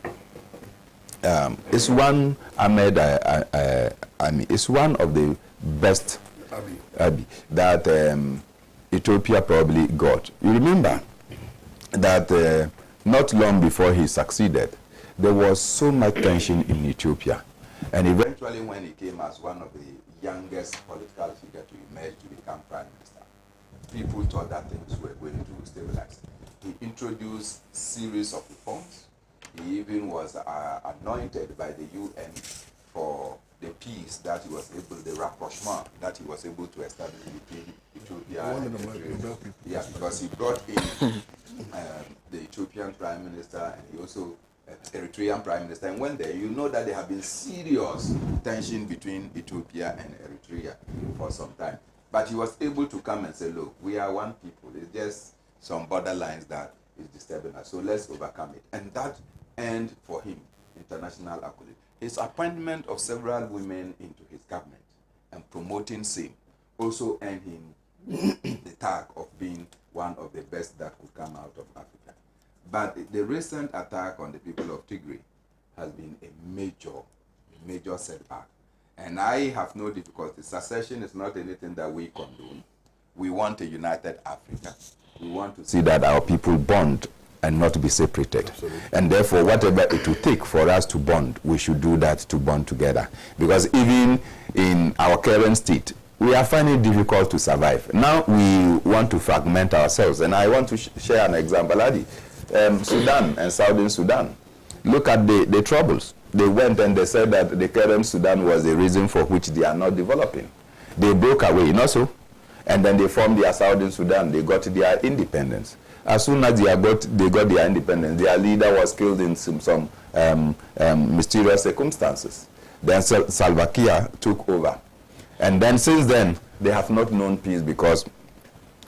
is one is one of the best Abiy that Ethiopia probably got. You remember that not long before he succeeded, there was so much tension in Ethiopia. And eventually when he came as one of the youngest political figures to emerge to become Prime Minister, people thought that things were going to stabilize. He introduced a series of reforms. He even was anointed by the UN for the peace that he was able, the rapprochement that he was able to establish between Ethiopia and Eritrea. Yeah, because he brought in the Ethiopian Prime Minister, and he also Eritrean Prime Minister. And when there, you know that there have been serious tension between Ethiopia and Eritrea for some time. But he was able to come and say, look, we are one people. It's just some borderlines that is disturbing us. So let's overcome it. And that earned for him international accolade. His appointment of several women into his government and promoting same also earned him the tag of being one of the best that could come out of Africa. But the recent attack on the people of Tigray has been a major setback. And I have no difficulty. Secession is not anything that we condone. We want a united Africa. We want to see that our people bond and not be separated. Absolutely. And therefore, whatever it will take for us to bond, we should do that to bond together. Because even in our current state, we are finding it difficult to survive. Now we want to fragment ourselves. And I want to share an example, Adi. Sudan and Southern Sudan. Look at the troubles. They went and they said that the current Sudan was the reason for which they are not developing. They broke away, you know so? And then they formed their Southern Sudan. They got their independence. As soon as they got their independence, their leader was killed in some mysterious circumstances. Then Salva Kiir took over. And then since then, they have not known peace because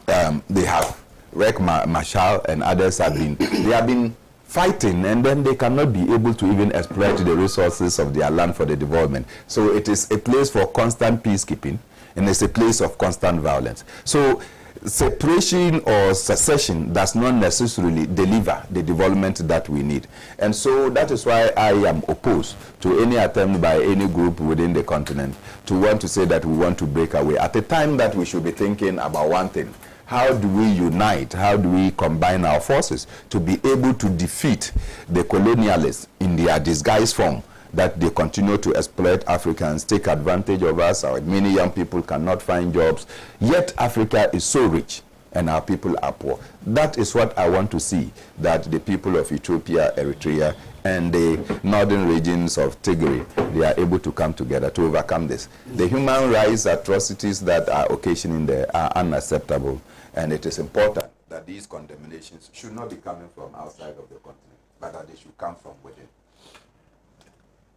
they have Riek Machar and others have been fighting, and then they cannot be able to even exploit the resources of their land for the development. So it is a place for constant peacekeeping, and it's a place of constant violence. So separation or secession does not necessarily deliver the development that we need. And so that is why I am opposed to any attempt by any group within the continent to want to say that we want to break away at a time that we should be thinking about one thing. How do we unite? How do we combine our forces to be able to defeat the colonialists in their disguised form that they continue to exploit Africans, take advantage of us? Our many young people cannot find jobs, yet Africa is so rich and our people are poor. That is what I want to see, that the people of Ethiopia, Eritrea, and the northern regions of Tigray, they are able to come together to overcome this. The human rights atrocities that are occasioning there are unacceptable. And it is important that these condemnations should not be coming from outside of the continent, but that they should come from within.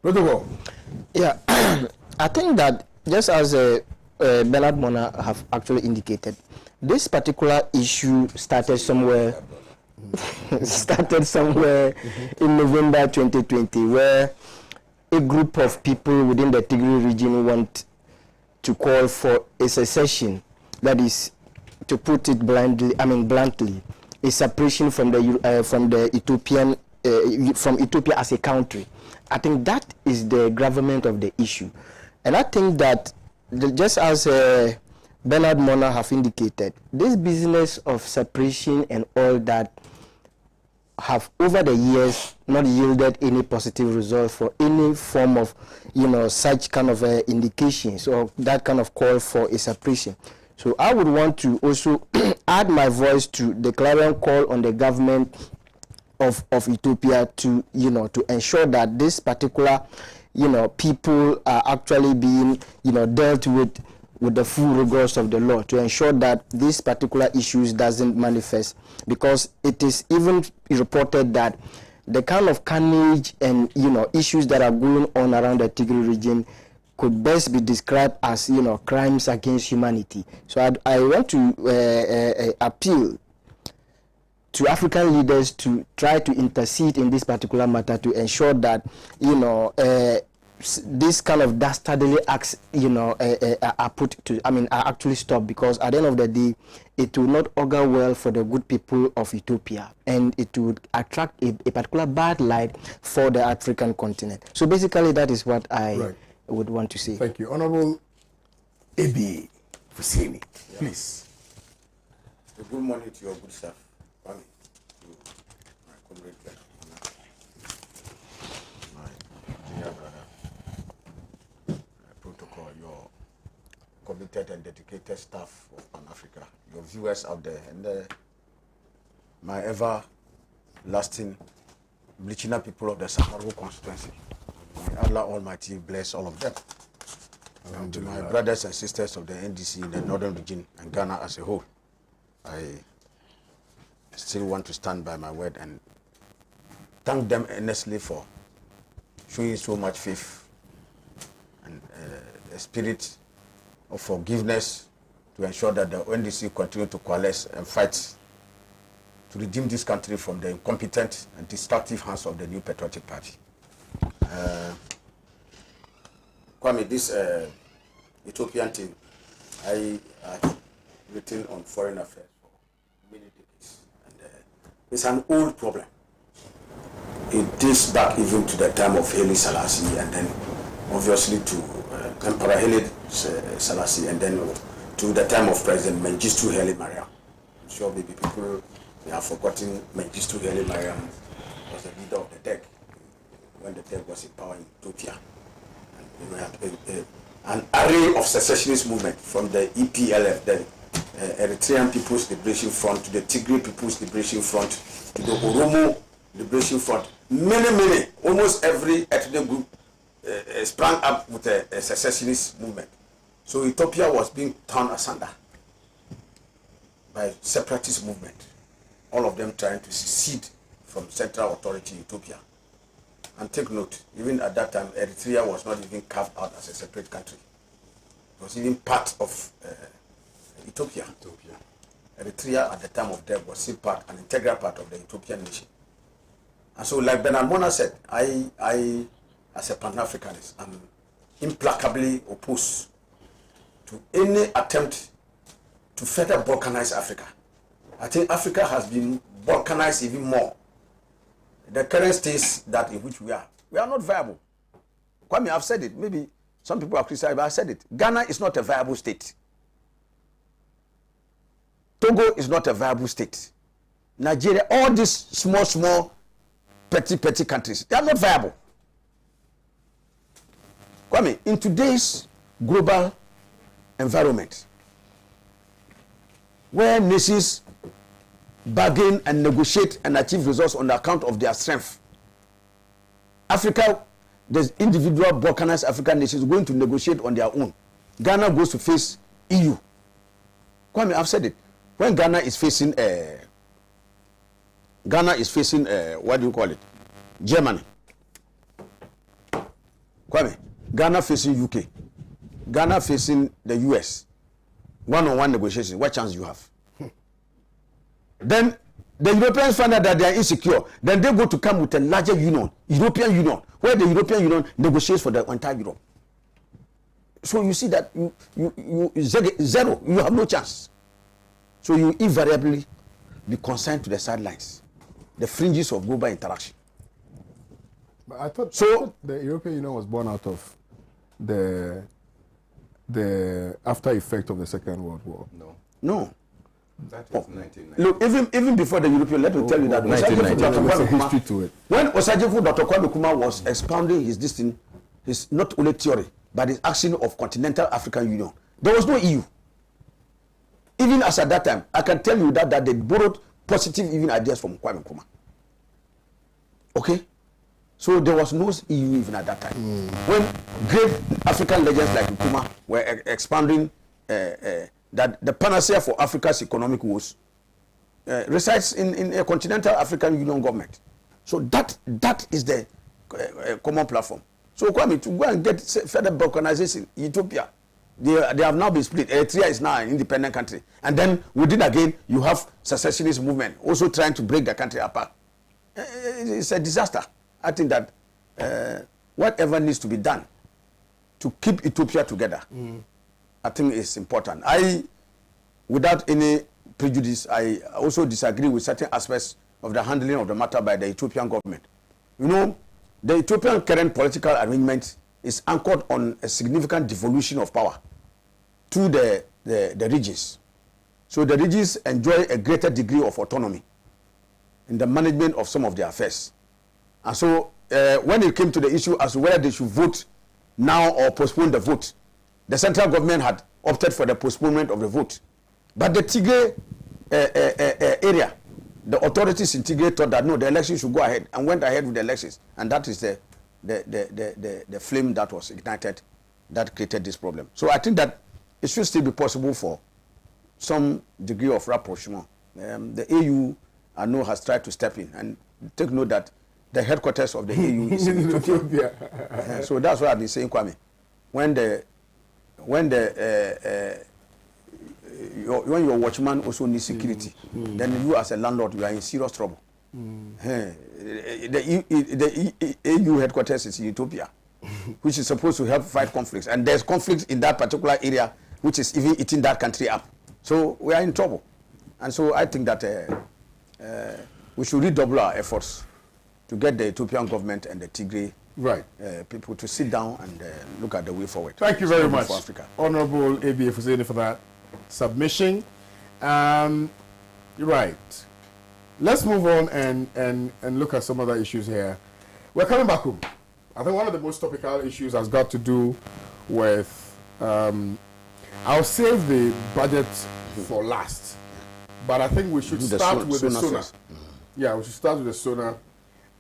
Protocol. Yeah, I think that just as Bernard Mona have actually indicated, this particular issue started somewhere in November 2020, where a group of people within the Tigray region want to call for a secession, that is, to put it bluntly, a separation from the Ethiopian, from Ethiopia as a country. I think that is the gravamen of the issue, and I think that just as Bernard Mona have indicated, this business of separation and all that have over the years not yielded any positive result for any form of, such kind of indications or that kind of call for a separation. So I would want to also add my voice to the clarion call on the government of Ethiopia to, to ensure that this particular, people are actually being, dealt with the full rigors of the law, to ensure that these particular issues doesn't manifest, because it is even reported that the kind of carnage and issues that are going on around the Tigray region could best be described as crimes against humanity. So I want to appeal to African leaders to try to intercede in this particular matter to ensure that this kind of dastardly acts are put to, are actually stopped, because at the end of the day it will not augur well for the good people of Ethiopia, and it would attract a particular bad light for the African continent. So basically that is what I would want to say. Thank you. Honorable A.B. Fusini, please. Good morning to your good staff. Kwame, to my comrade, my junior brother, protocol, your committed and dedicated staff of Pan-Africa, your viewers out there, and my ever-lasting Bleachina people of the Sahara constituency. May Allah Almighty bless all of them. And to my brothers and sisters of the NDC in the northern region and Ghana as a whole, I still want to stand by my word and thank them earnestly for showing so much faith and a spirit of forgiveness to ensure that the NDC continue to coalesce and fight to redeem this country from the incompetent and destructive hands of the New Patriotic Party. Kwame, this Ethiopian thing, I have written on foreign affairs for many decades, and it's an old problem. It dates back even to the time of Haile Selassie, and then obviously to Emperor Haile Selassie, and then to the time of President Mengistu Haile Mariam. I'm sure maybe people have forgotten Mengistu Haile Mariam was the leader of the DEG when the DEG was in power in Ethiopia. And we had an array of secessionist movement from the EPLF, the Eritrean People's Liberation Front, to the Tigray People's Liberation Front, to the Oromo Liberation Front. Many, almost every ethnic group sprang up with a secessionist movement. So Ethiopia was being torn asunder by separatist movement, all of them trying to secede from central authority in Ethiopia. And take note, even at that time, Eritrea was not even carved out as a separate country. It was even part of Ethiopia. Eritrea at the time of death was still an integral part of the Ethiopian nation. And so, like Bernard Mona said, I as a Pan-Africanist, am implacably opposed to any attempt to further balkanize Africa. I think Africa has been balkanized even more. The current state that in which we are not viable. Kwame, I've said it. Maybe some people are criticized, but I said it. Ghana is not a viable state. Togo is not a viable state. Nigeria, all these small, petty countries, they are not viable. Kwame, in today's global environment, where nations bargain and negotiate and achieve results on account of their strength, Africa, the individual balkanized African nations going to negotiate on their own. Ghana goes to face EU. Kwame, I've said it. When Ghana is facing what do you call it? Germany. Kwame, Ghana facing UK. Ghana facing the US. One-on-one negotiation. What chance do you have? Then The Europeans find out that they are insecure. Then they go to come with a larger union, European Union, where the European Union negotiates for the entire Europe. So you see that you zero, you have no chance. So you invariably be consigned to the sidelines, the fringes of global interaction. But I thought the European Union was born out of the after effect of the Second World War. No. That was 1990. Look, even before the European, let me tell you that history to it. When Osajifo Dr. Kwame Nkrumah was expounding his not only theory, but his action of Continental African Union, there was no EU. Even as at that time, I can tell you that they borrowed positive even ideas from Kwame Nkrumah. Okay? So there was no EU even at that time. When great African legends like Nkrumah were expounding that the panacea for Africa's economic woes resides in a Continental African Union government. So that is the common platform. So Kwame, to go and get further balkanization in Ethiopia, they have now been split. Eritrea is now an independent country. And then within again, you have secessionist movement also trying to break the country apart. It's a disaster. I think that whatever needs to be done to keep Ethiopia together, I think is important. Without any prejudice, I also disagree with certain aspects of the handling of the matter by the Ethiopian government. You know, the Ethiopian current political arrangement is anchored on a significant devolution of power to the regions. So the regions enjoy a greater degree of autonomy in the management of some of their affairs. And so when it came to the issue as to whether they should vote now or postpone the vote, the central government had opted for the postponement of the vote. But the Tigray area, the authorities in Tigray thought that no, the election should go ahead, and went ahead with the elections. And that is the flame that was ignited that created this problem. So I think that it should still be possible for some degree of rapprochement. The AU, I know, has tried to step in, and take note that the headquarters of the AU is in Ethiopia. So that's what I've been saying, Kwame. When your watchman also needs security, then you as a landlord, you are in serious trouble. The AU headquarters is in Ethiopia, which is supposed to help fight conflicts. And there's conflicts in that particular area, which is even eating that country up. So we are in trouble. And so I think that we should redouble our efforts to get the Ethiopian government and the Tigray people to sit down and look at the way forward. Thank you very much, for Africa. Honorable A.B. Fuseni, for that submission. Right. Let's move on and look at some other issues here. We're coming back home. I think one of the most topical issues has got to do with, I'll save the budget for last, but I think we should start with the SONA. Yeah, we should start with the SONA.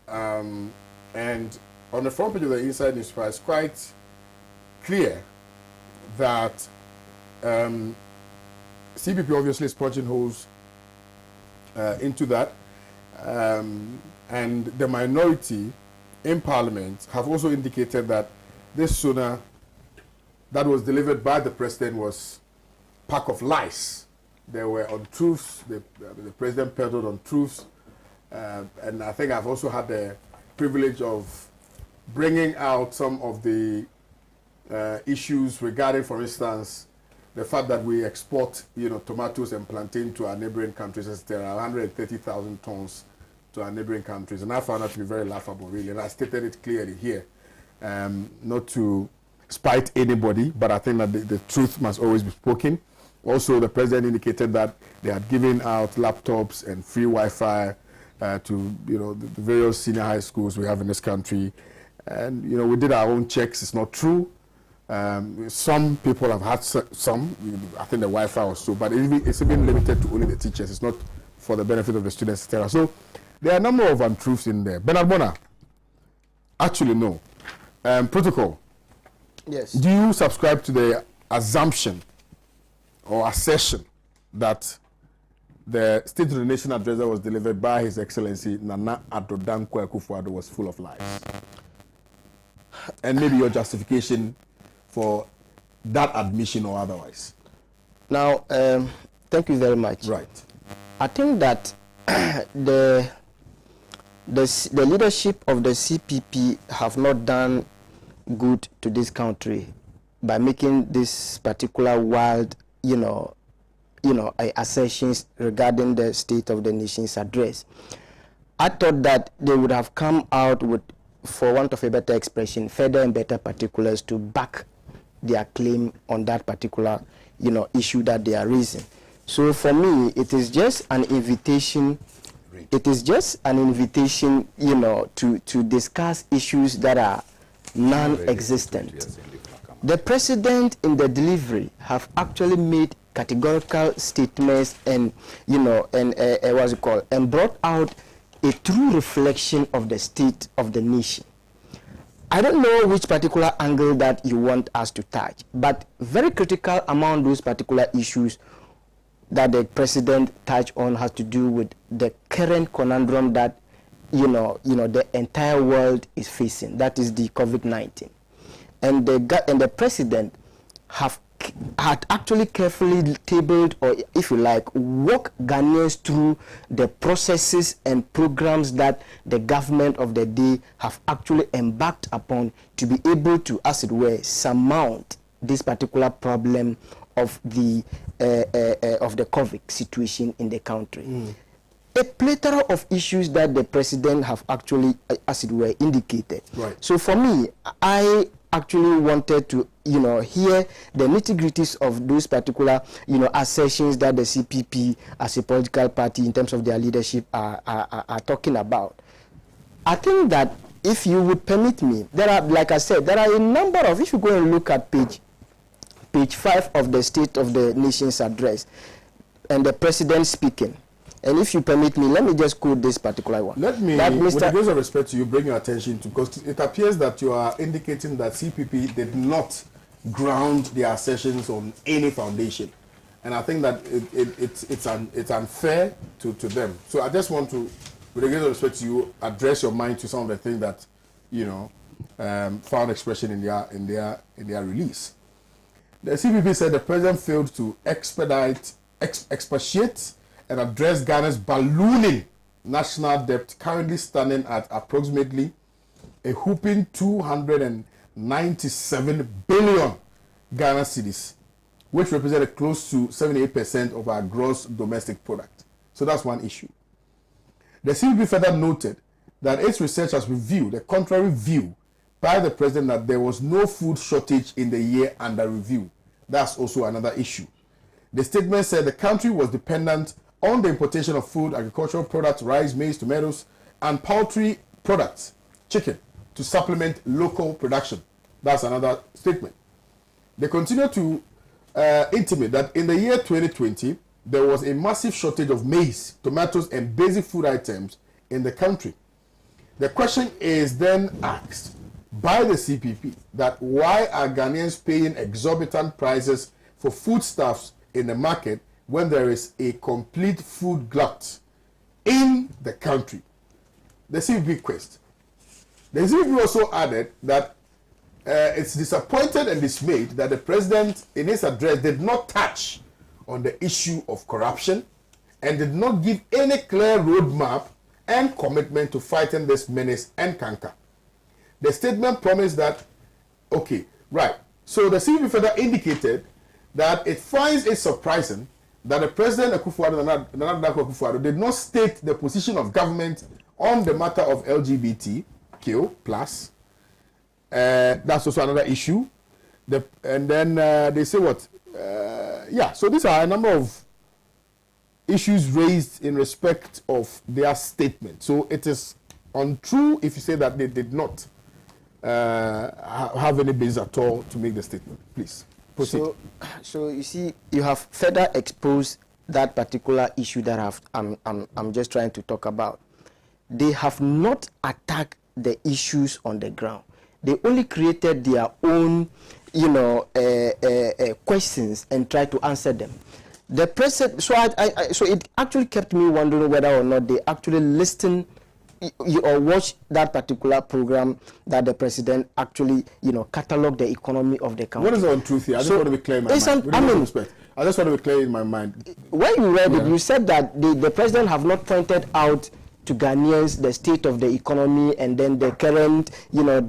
And on the front page of the Inside Newspaper, it's quite clear that CPP obviously is punching holes into that, and the minority in Parliament have also indicated that this SONA that was delivered by the President was a pack of lies. There were untruths, the President peddled untruths, and I think I've also had the privilege of bringing out some of the issues regarding, for instance, the fact that we export, tomatoes and plantain to our neighboring countries. There are 130,000 tons to our neighboring countries, and I found that to be very laughable, really. And I stated it clearly here, not to spite anybody, but I think that the truth must always be spoken. Also, the President indicated that they had given out laptops and free Wi-Fi to the various senior high schools we have in this country, and we did our own checks. It's not true. Some people have had some. I think the Wi-Fi was so, but it's even limited to only the teachers. It's not for the benefit of the students, etc. So there are a number of untruths in there. Bernard Bona, actually no. Protocol. Yes. Do you subscribe to the assumption or assertion that the State of the Nation address that was delivered by His Excellency Nana Addo Dankwa Akufo-Addo was full of lies? And maybe your justification for that admission or otherwise. Now, thank you very much. Right. I think that the leadership of the CPP have not done good to this country by making this particular wild, assertions regarding the State of the Nation's address. I thought that they would have come out with, for want of a better expression, further and better particulars to back their claim on that particular, issue that they are raising. So for me, it is just an invitation. It is just an invitation, to discuss issues that are non-existent. The president in the delivery have actually made categorical statements and, and brought out a true reflection of the state of the nation. I don't know which particular angle that you want us to touch, but very critical among those particular issues that the president touched on has to do with the current conundrum that the entire world is facing. That is the COVID-19, and the president had actually carefully tabled, or if you like, walk Ghanaians through the processes and programs that the government of the day have actually embarked upon to be able to, as it were, surmount this particular problem of the COVID situation in the country. A plethora of issues that the president have actually, as it were, indicated. Right. So for me, I actually wanted to, hear the nitty-gritties of those particular, assertions that the CPP as a political party in terms of their leadership are talking about. I think that if you would permit me, there are, like I said, there are a number of, if you go and look at page 5 of the State of the Nation's address, and the president speaking. And if you permit me, let me just quote this particular one. Let me, with the greatest respect to you, bring your attention to, because it appears that you are indicating that CPP did not ground their assertions on any foundation. And I think that it's unfair to them. So I just want to, with the greatest respect to you, address your mind to some of the things that, found expression in their release. The CPP said the president failed to expatiate and address Ghana's ballooning national debt, currently standing at approximately a whopping 297 billion Ghana cedis, which represented close to 78% of our gross domestic product. So that's one issue. The CPP further noted that its research has revealed a contrary view by the president that there was no food shortage in the year under review. That's also another issue. The statement said the country was dependent on the importation of food, agricultural products, rice, maize, tomatoes, and poultry products, chicken, to supplement local production. That's another statement. They continue to intimate that in the year 2020, there was a massive shortage of maize, tomatoes, and basic food items in the country. The question is then asked by the CPP that why are Ghanaians paying exorbitant prices for foodstuffs in the market when there is a complete food glut in the country? The CPP quest. The CPP also added that it's disappointed and dismayed that the president in his address did not touch on the issue of corruption and did not give any clear roadmap and commitment to fighting this menace and canker. The statement promised that, okay, right. So the CPP further indicated that it finds it surprising that the President Nana Akufo-Addo did not state the position of government on the matter of LGBTQ+. That's also another issue. And then they say what? So these are a number of issues raised in respect of their statement. So it is untrue if you say that they did not have any basis at all to make the statement. Please proceed. So you see, you have further exposed that particular issue that I'm just trying to talk about. They have not attacked the issues on the ground. They only created their own, questions and tried to answer them. The president, so it actually kept me wondering whether or not they actually listened, or watch that particular program that the president actually, cataloged the economy of the country. What is the untruth here? I just want to be clear in my mind. With all due respect, I just want to be clear in my mind. When you read it, you said that the president have not pointed out to Ghanaians the state of the economy and then the current,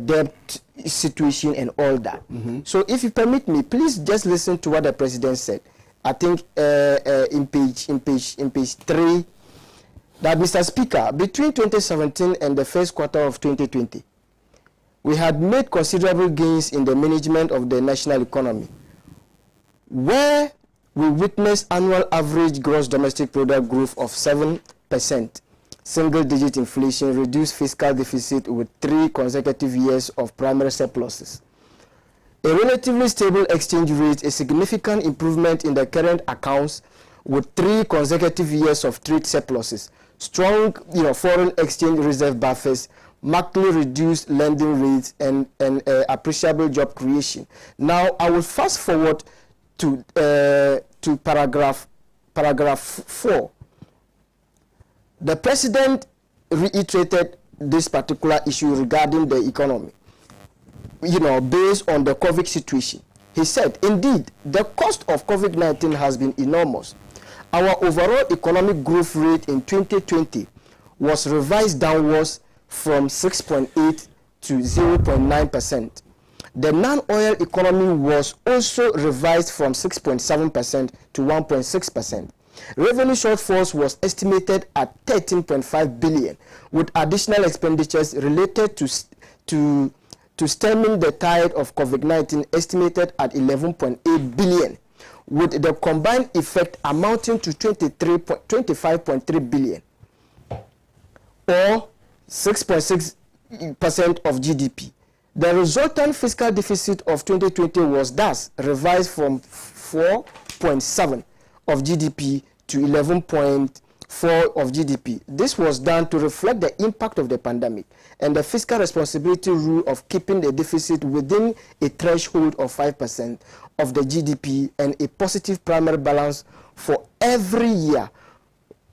debt situation and all that. So if you permit me, please just listen to what the president said. I think in page 3, that Mr. Speaker, between 2017 and the first quarter of 2020, we had made considerable gains in the management of the national economy, where we witnessed annual average gross domestic product growth of 7%, single-digit inflation, reduced fiscal deficit with 3 consecutive years of primary surpluses, a relatively stable exchange rate, a significant improvement in the current accounts with 3 consecutive years of trade surpluses, strong, foreign exchange reserve buffers, markedly reduced lending rates, and appreciable job creation. Now, I will fast forward to paragraph 4. The president reiterated this particular issue regarding the economy, based on the COVID situation. He said, indeed, the cost of COVID-19 has been enormous. Our overall economic growth rate in 2020 was revised downwards from 6.8 to 0.9%. The non-oil economy was also revised from 6.7% to 1.6%. Revenue shortfalls was estimated at 13.5 billion, with additional expenditures related to stemming the tide of COVID-19 estimated at 11.8 billion, with the combined effect amounting to 25.3 billion, or 6.6% of GDP. The resultant fiscal deficit of 2020 was thus revised from 4.7 of GDP to 11.4 of GDP. This was done to reflect the impact of the pandemic and the fiscal responsibility rule of keeping the deficit within a threshold of 5% of the GDP and a positive primary balance for every year.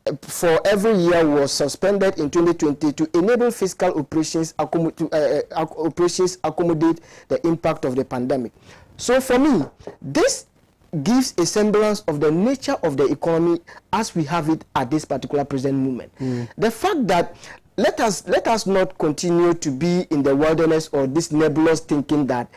Was suspended in 2020 to enable fiscal operations accommodate the impact of the pandemic. So for me, this gives a semblance of the nature of the economy as we have it at this particular present moment. The fact that let us not continue to be in the wilderness or this nebulous thinking that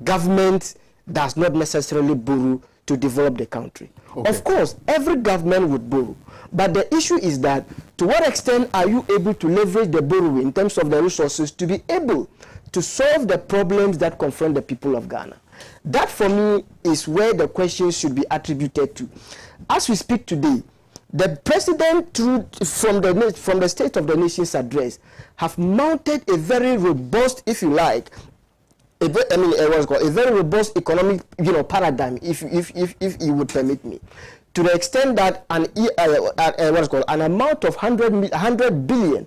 government does not necessarily borrow to develop the country. Okay. Of course, every government would borrow. But the issue is that to what extent are you able to leverage the borrowing in terms of the resources to be able to solve the problems that confront the people of Ghana? That for me is where the questions should be attributed to. As we speak today, the president, from the State of the Nation's address, have mounted a very robust, if you like, a very robust economic, paradigm, if you would permit me, to the extent that an amount of 100 billion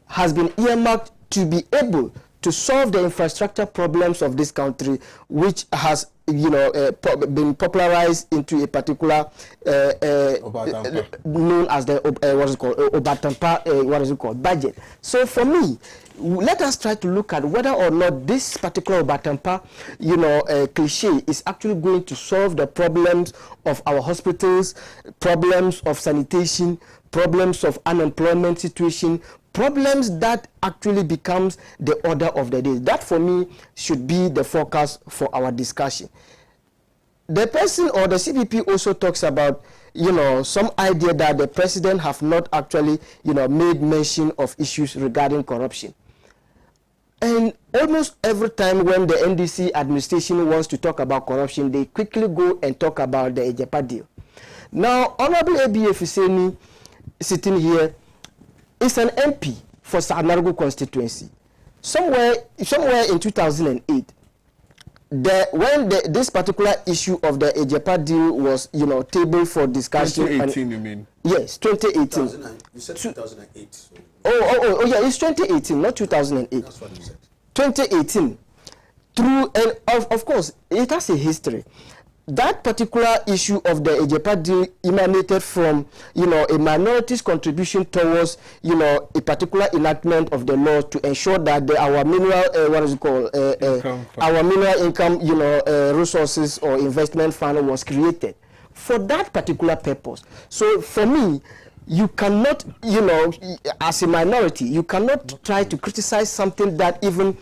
has been earmarked to be able to solve the infrastructure problems of this country, which has been popularized into a particular known as the Obatampa budget. So for me, let us try to look at whether or not this particular Obatampa cliche is actually going to solve the problems of our hospitals, problems of sanitation, problems of unemployment situation, problems that actually becomes the order of the day. That for me should be the focus for our discussion. The person or the CPP also talks about some idea that the president have not actually made mention of issues regarding corruption. And almost every time when the NDC administration wants to talk about corruption, they quickly go and talk about the Ejepa deal. Now, Honorable A.B. Efuseni, sitting here, is an MP for Saanargu constituency. Somewhere in 2008, when this particular issue of the Ejepa deal was, tabled for discussion. 2018, you mean? Yes, 2018. You said 2008. So. Oh, yeah, it's 2018, not 2008. That's what you said. 2018. Through, and of course, it has a history. that particular issue of the Ejepa deal emanated from, a minority's contribution towards, a particular enactment of the law to ensure that our mineral, our mineral income, resources or investment fund was created for that particular purpose. So for me, you cannot, as a minority, you cannot try to criticize something that even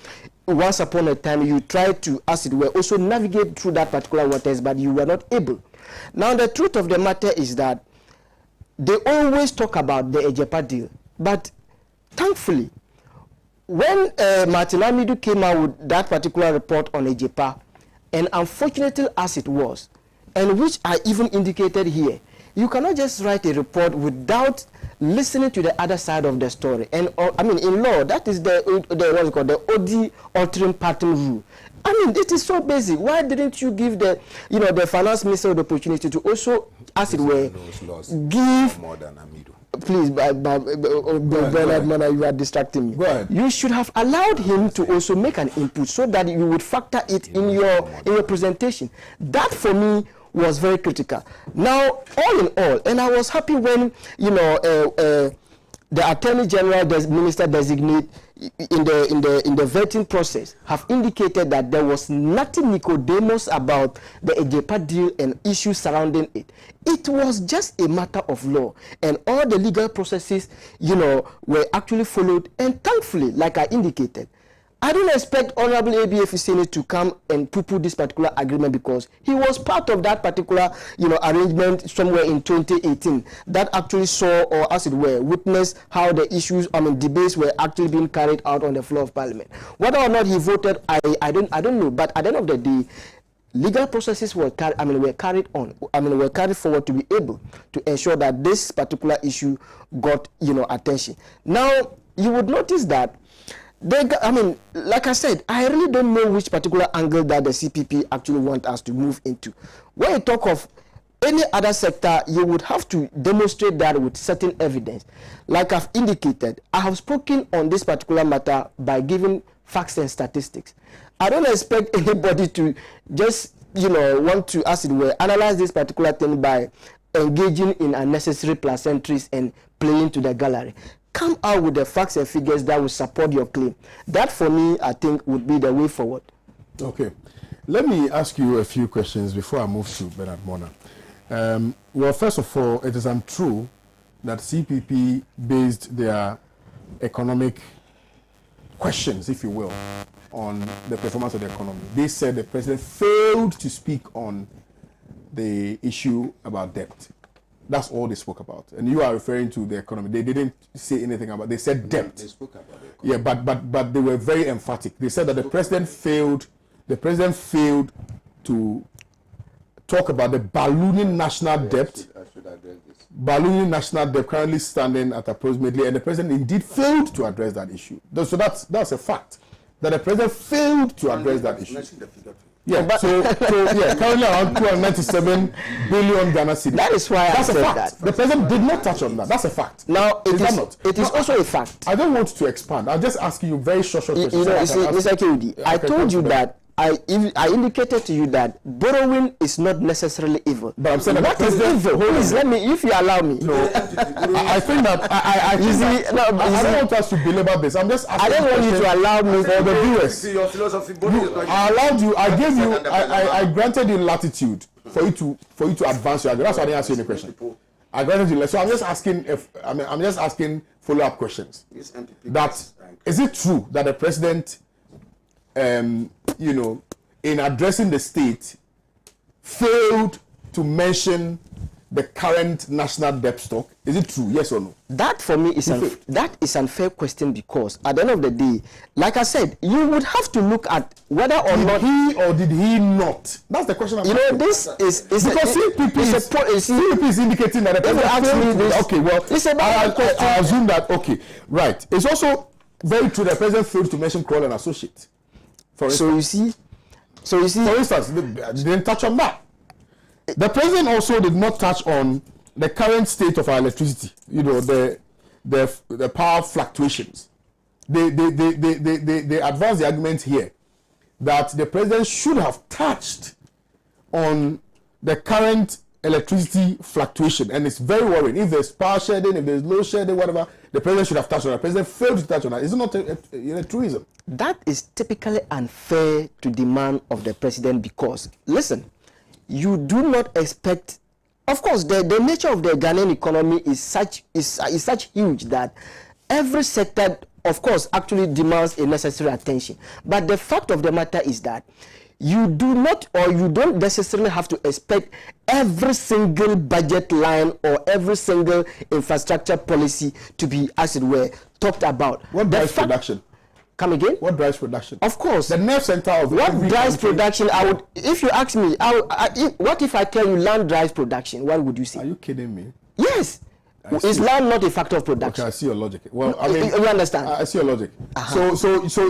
once upon a time you tried to, as it were, also navigate through that particular waters, but you were not able. Now, the truth of the matter is that they always talk about the Ejepa deal, but thankfully, when Martin Amidu came out with that particular report on Ejepa, and unfortunately as it was, and which I even indicated here, you cannot just write a report without listening to the other side of the story. And in law, that is the what's called the OD altering pattern rule. It is so basic. Why didn't you give the the finance minister the opportunity to also, as it were, give more than Amido? Please, Bernard Mana, you are distracting me. Go ahead. You should have allowed him to also make an input so that you would factor it in your presentation. That for me was very critical. Now, all in all, and I was happy when the Attorney General, the Minister designate in the vetting process have indicated that there was nothing Nicodemus about the Ejepa deal and issues surrounding it. It was just a matter of law, and all the legal processes, were actually followed. And thankfully, like I indicated, I don't expect Honorable ABF Senate to come and poo-poo this particular agreement because he was part of that particular, arrangement somewhere in 2018 that actually saw, or as it were, witnessed how the issues, debates were actually being carried out on the floor of Parliament. Whether or not he voted, I don't know. But at the end of the day, legal processes were carried forward to be able to ensure that this particular issue got, attention. Now, you would notice that like I said, I really don't know which particular angle that the CPP actually want us to move into. When you talk of any other sector, you would have to demonstrate that with certain evidence. Like I've indicated, I have spoken on this particular matter by giving facts and statistics. I don't expect anybody to just, want to, as it were, analyze this particular thing by engaging in unnecessary pleasantries and playing to the gallery. Come out with the facts and figures that will support your claim. That, for me, I think, would be the way forward. Okay. Let me ask you a few questions before I move to Bernard Mona. Well, first of all, it is untrue that CPP based their economic questions, if you will, on the performance of the economy. They said the president failed to speak on the issue about debt. That's all they spoke about. And you are referring to the economy. They didn't say anything about it. They said debt. They spoke about the economy. Yeah, but they were very emphatic. They said that the president failed to talk about the ballooning national debt. I should address this. Ballooning national debt currently standing at approximately, and the president indeed failed to address that issue. So that's a fact. That the president failed to address that issue. Yeah, but currently around 297 billion Ghana cedis. That is why I said that. The president did not touch on that. That's a fact. Now, it is also a fact. I don't want to expand. I'll just ask you very short questions. Mr. Kewudi, I told you that I indicated to you that borrowing is not necessarily evil. But I'm saying what is evil? Please let me, if you allow me. No, I think that I don't want us to belabor this. I'm just asking. I don't want you to allow me for the viewers. I allowed you. I gave you. I granted you latitude for you to advance your argument. That's why I didn't ask you any question. I granted you. So I'm just asking I'm just asking follow-up questions. That is it true that the president, in addressing the state, failed to mention the current national debt stock? Is it true? Yes or no? That for me is that is an unfair question because at the end of the day, like I said, you would have to look at whether or not did he not. That's the question. This is because CPP is indicating that the president. Okay, well, it's about I assume that. Okay, right. It's also very true. The president failed to mention Kroll and Associates. So you see, for instance, they didn't touch on that. The president also did not touch on the current state of our electricity. The power fluctuations. They advance the argument here that the president should have touched on the current electricity fluctuation, and it's very worrying. If there's power shedding, if there's load shedding, whatever, the president should have touched on that. The president failed to touch on that. Is it not a truism? That is typically unfair to demand of the president because, listen, you do not expect. Of course, the nature of the Ghanaian economy is such huge that every sector, of course, actually demands a necessary attention. But the fact of the matter is that you do not, or you don't necessarily have to expect every single budget line or every single infrastructure policy to be, as it were, talked about. What drives production? Come again? What drives production? Of course. The nerve center of what drives production? I would, if you ask me, what if I tell you land drives production? What would you say? Are you kidding me? Yes. Is land not a factor of production? Okay, I see your logic. Well, I mean, you understand? I see your logic. So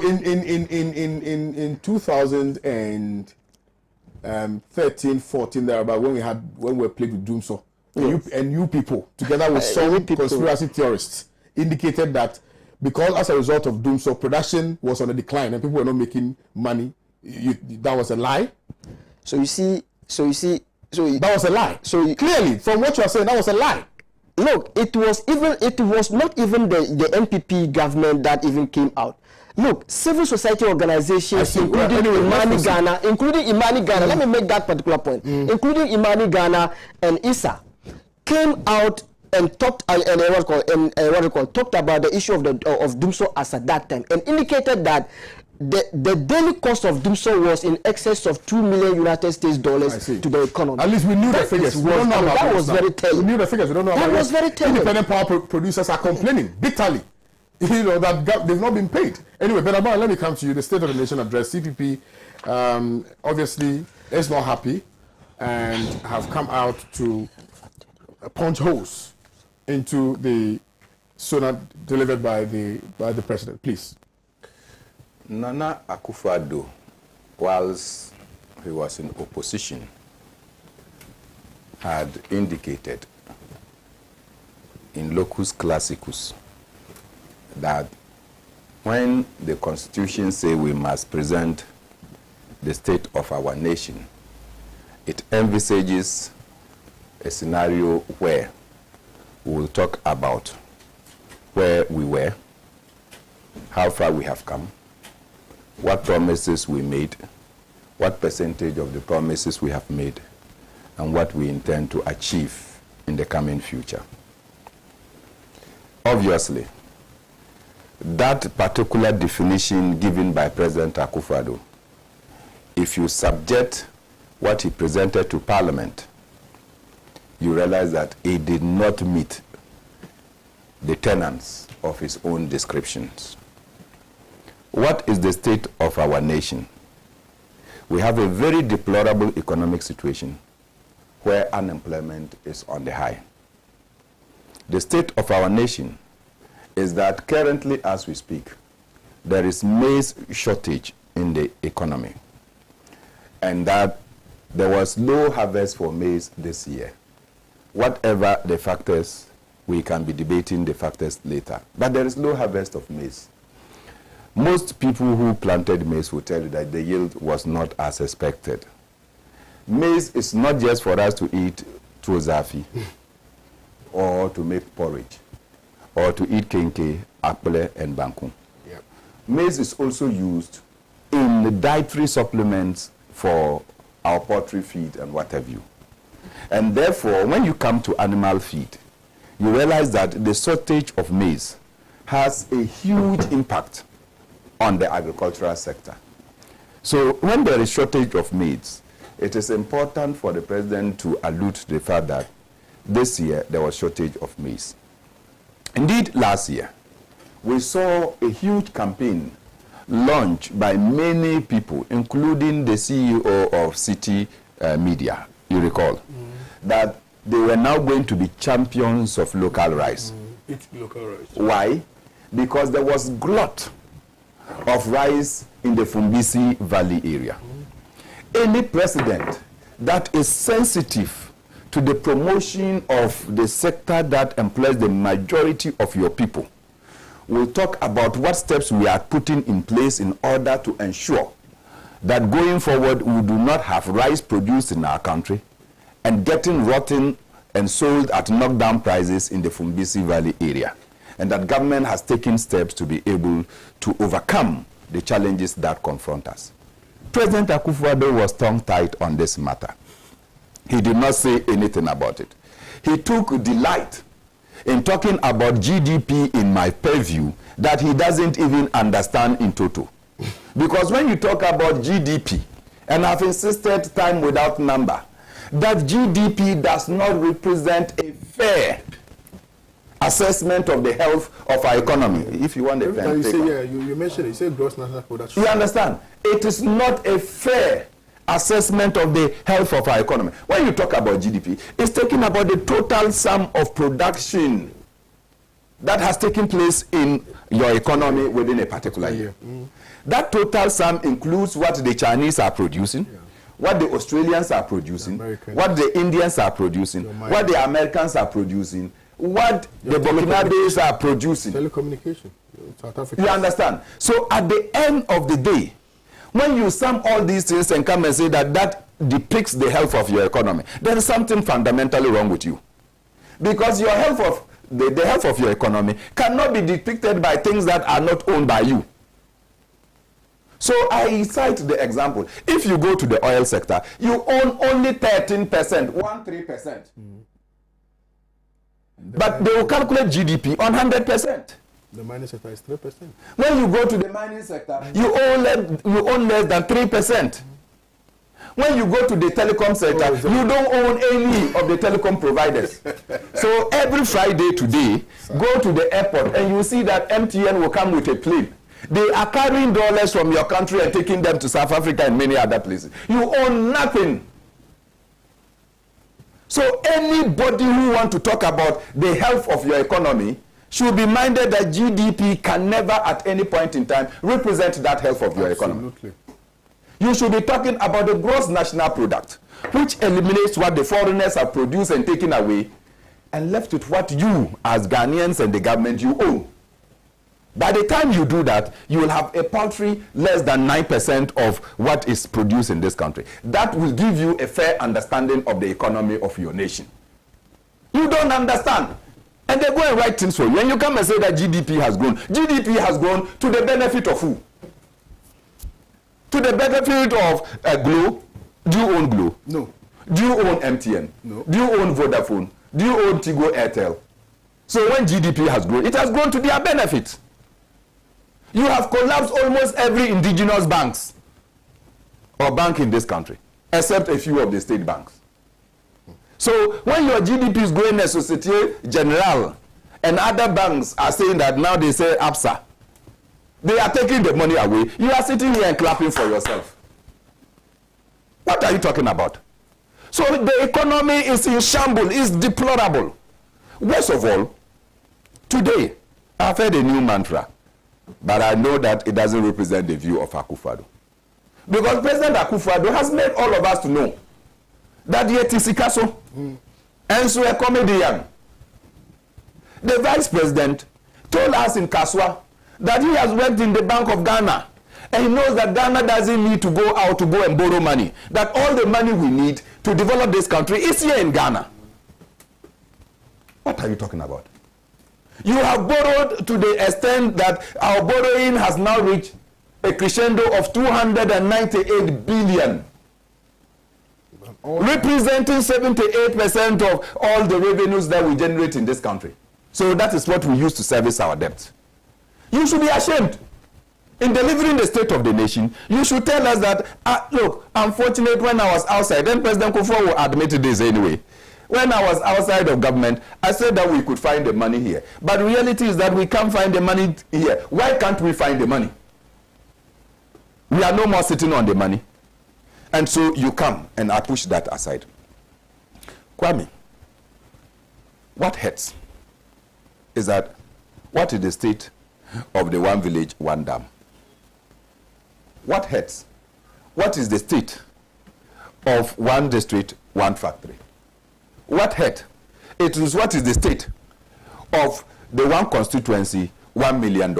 in 2013, 14, there about when we were plagued with Danso, and you people together with some conspiracy theorists indicated that because as a result of Danso, production was on a decline and people were not making money. That was a lie. So you see, that was a lie. So clearly, from what you are saying, that was a lie. Look, it was not even the NPP government that even came out. Look, civil society organizations, including Imani Ghana, let me make that particular point, including Imani Ghana and ISA, came out and talked talked about the issue of Danso as at that time, and indicated that the daily cost of Danso was in excess of $2 million United States dollars to the economy. At least we knew the figures. We don't know about that was very telling. We knew the figures. We don't know about that was very telling. Independent power producers are complaining bitterly. You know that they've not been paid. Anyway, but let me come to you. The State of the Nation address. CPP obviously is not happy and have come out to punch holes into the sonnet delivered by the president. Please. Nana Akufo-Addo, whilst he was in opposition, had indicated in locus classicus that when the Constitution says we must present the state of our nation, it envisages a scenario where we will talk about where we were, how far we have come, what promises we made, what percentage of the promises we have made, and what we intend to achieve in the coming future. Obviously, that particular definition given by President Akufo-Addo, if you subject what he presented to Parliament, you realize that he did not meet the tenets of his own descriptions. What is the state of our nation? We have a very deplorable economic situation where unemployment is on the high. The state of our nation is that currently, as we speak, there is maize shortage in the economy, and that there was low harvest for maize this year. Whatever the factors, we can be debating the factors later, but there is low harvest of maize. Most people who planted maize will tell you that the yield was not as expected. Maize is not just for us to eat tuozafi or to make porridge or to eat kenke, apple, and banku. Yep. Maize is also used in the dietary supplements for our poultry feed and what have you. And therefore, when you come to animal feed, you realize that the shortage of maize has a huge impact on the agricultural sector. So when there is shortage of maize, it is important for the president to allude to the fact that this year there was shortage of maize. Indeed, last year, we saw a huge campaign launched by many people, including the CEO of City Media, you recall, that they were now going to be champions of local rice. Eat local rice. Why? Because there was glut of rice in the Fumbisi Valley area. Any president that is sensitive to the promotion of the sector that employs the majority of your people will talk about what steps we are putting in place in order to ensure that going forward we do not have rice produced in our country and getting rotten and sold at knockdown prices in the Fumbisi Valley area, and that government has taken steps to be able to overcome the challenges that confront us. President Akufo-Addo was tongue-tied on this matter. He did not say anything about it. He took delight in talking about GDP in my purview that he doesn't even understand in total. Because when you talk about GDP, and I've insisted time without number, that GDP does not represent a fair assessment of the health of our economy. If you want a fair you say, yeah, you mentioned it, you say gross national product. You understand? It is not a fair assessment of the health of our economy. When you talk about GDP, it's talking about the total sum of production that has taken place in your economy within a particular year. That total sum includes what the Chinese are producing, what the Australians are producing, what the Indians are producing, what the Americans are producing, what the Burkinabes are producing. Telecommunication, South Africa. You understand? So at the end of the day, when you sum all these things and come and say that that depicts the health of your economy, there is something fundamentally wrong with you. Because your health of the health of your economy cannot be depicted by things that are not owned by you. So I cite the example. If you go to the oil sector, you own only 13%, 13%. But they will calculate GDP on 100%. The mining sector is 3%. When you go to the mining sector, you own less than 3%. When you go to the telecom sector, you don't own any of the telecom providers. So every Friday today, go to the airport and you see that MTN will come with a plane. They are carrying dollars from your country and taking them to South Africa and many other places. You own nothing. So anybody who wants to talk about the health of your economy should be minded that GDP can never at any point in time represent that health of your economy. You should be talking about the gross national product, which eliminates what the foreigners have produced and taken away, and left with what you, as Ghanaians and the government, you own. By the time you do that, you will have a paltry less than 9% of what is produced in this country. That will give you a fair understanding of the economy of your nation. You don't understand. And they go and write things for you. And you come and say that GDP has grown. GDP has grown to the benefit of who? To the benefit of Glo. Do you own Glo? No. Do you own MTN? No. Do you own Vodafone? Do you own Tigo Airtel? So when GDP has grown, it has grown to their benefit. You have collapsed almost every indigenous banks or bank in this country, except a few of the state banks. So when your GDP is growing as Societe Generale and other banks are saying that now they say APSA, they are taking the money away. You are sitting here and clapping for yourself. What are you talking about? So the economy is in shambles, it's deplorable. Worst of all, today, I've heard a new mantra, but I know that it doesn't represent the view of Akufo-Addo. Because President Akufo-Addo has made all of us to know that the Etisikaso and so a comedian. The vice president told us in Kaswa that he has worked in the Bank of Ghana and he knows that Ghana doesn't need to go out to go and borrow money. That all the money we need to develop this country is here in Ghana. What are you talking about? You have borrowed to the extent that our borrowing has now reached a crescendo of 298 billion. Representing 78% of all the revenues that we generate in this country. So that is what we use to service our debt. You should be ashamed. In delivering the state of the nation, you should tell us that, look, I'm fortunate when I was outside, then President Kufuor will admit this anyway. When I was outside of government, I said that we could find the money here. But the reality is that we can't find the money here. Why can't we find the money? We are no more sitting on the money. And so you come, and I push that aside. Kwame, what hurts is that what is the state of the one village, one dam? What hurts? What is the state of one district, one factory? What hurt? It is what is the state of the one constituency, $1 million.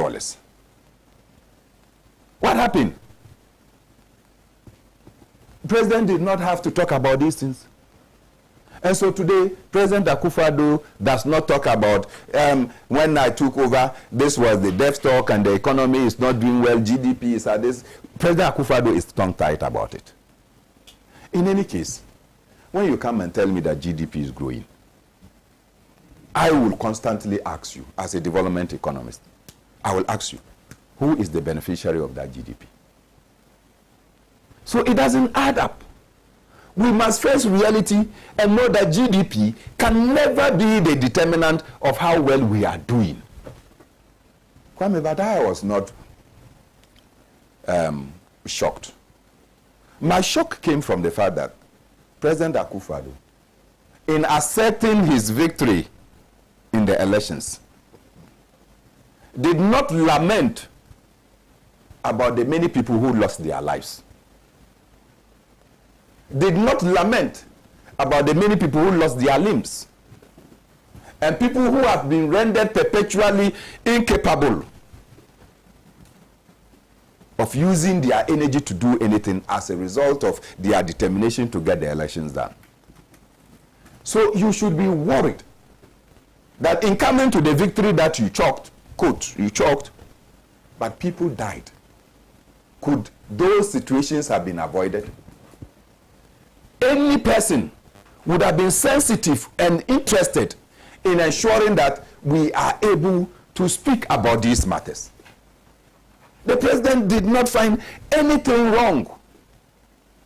What happened? President did not have to talk about these things. And so today, President Akufo-Addo does not talk about when I took over, this was the debt stock and the economy is not doing well, GDP is at this. President Akufo-Addo is tongue-tied about it. In any case, when you come and tell me that GDP is growing, I will constantly ask you, as a development economist, I will ask you, who is the beneficiary of that GDP? So it doesn't add up. We must face reality and know that GDP can never be the determinant of how well we are doing. Kwame, but I was not shocked. My shock came from the fact that President Akufo-Addo, in asserting his victory in the elections, did not lament about the many people who lost their lives. Did not lament about the many people who lost their limbs. And people who have been rendered perpetually incapable of using their energy to do anything as a result of their determination to get the elections done. So you should be worried that in coming to the victory that you chalked, quote, you chalked, but people died. Could those situations have been avoided? Any person would have been sensitive and interested in ensuring that we are able to speak about these matters. The president did not find anything wrong.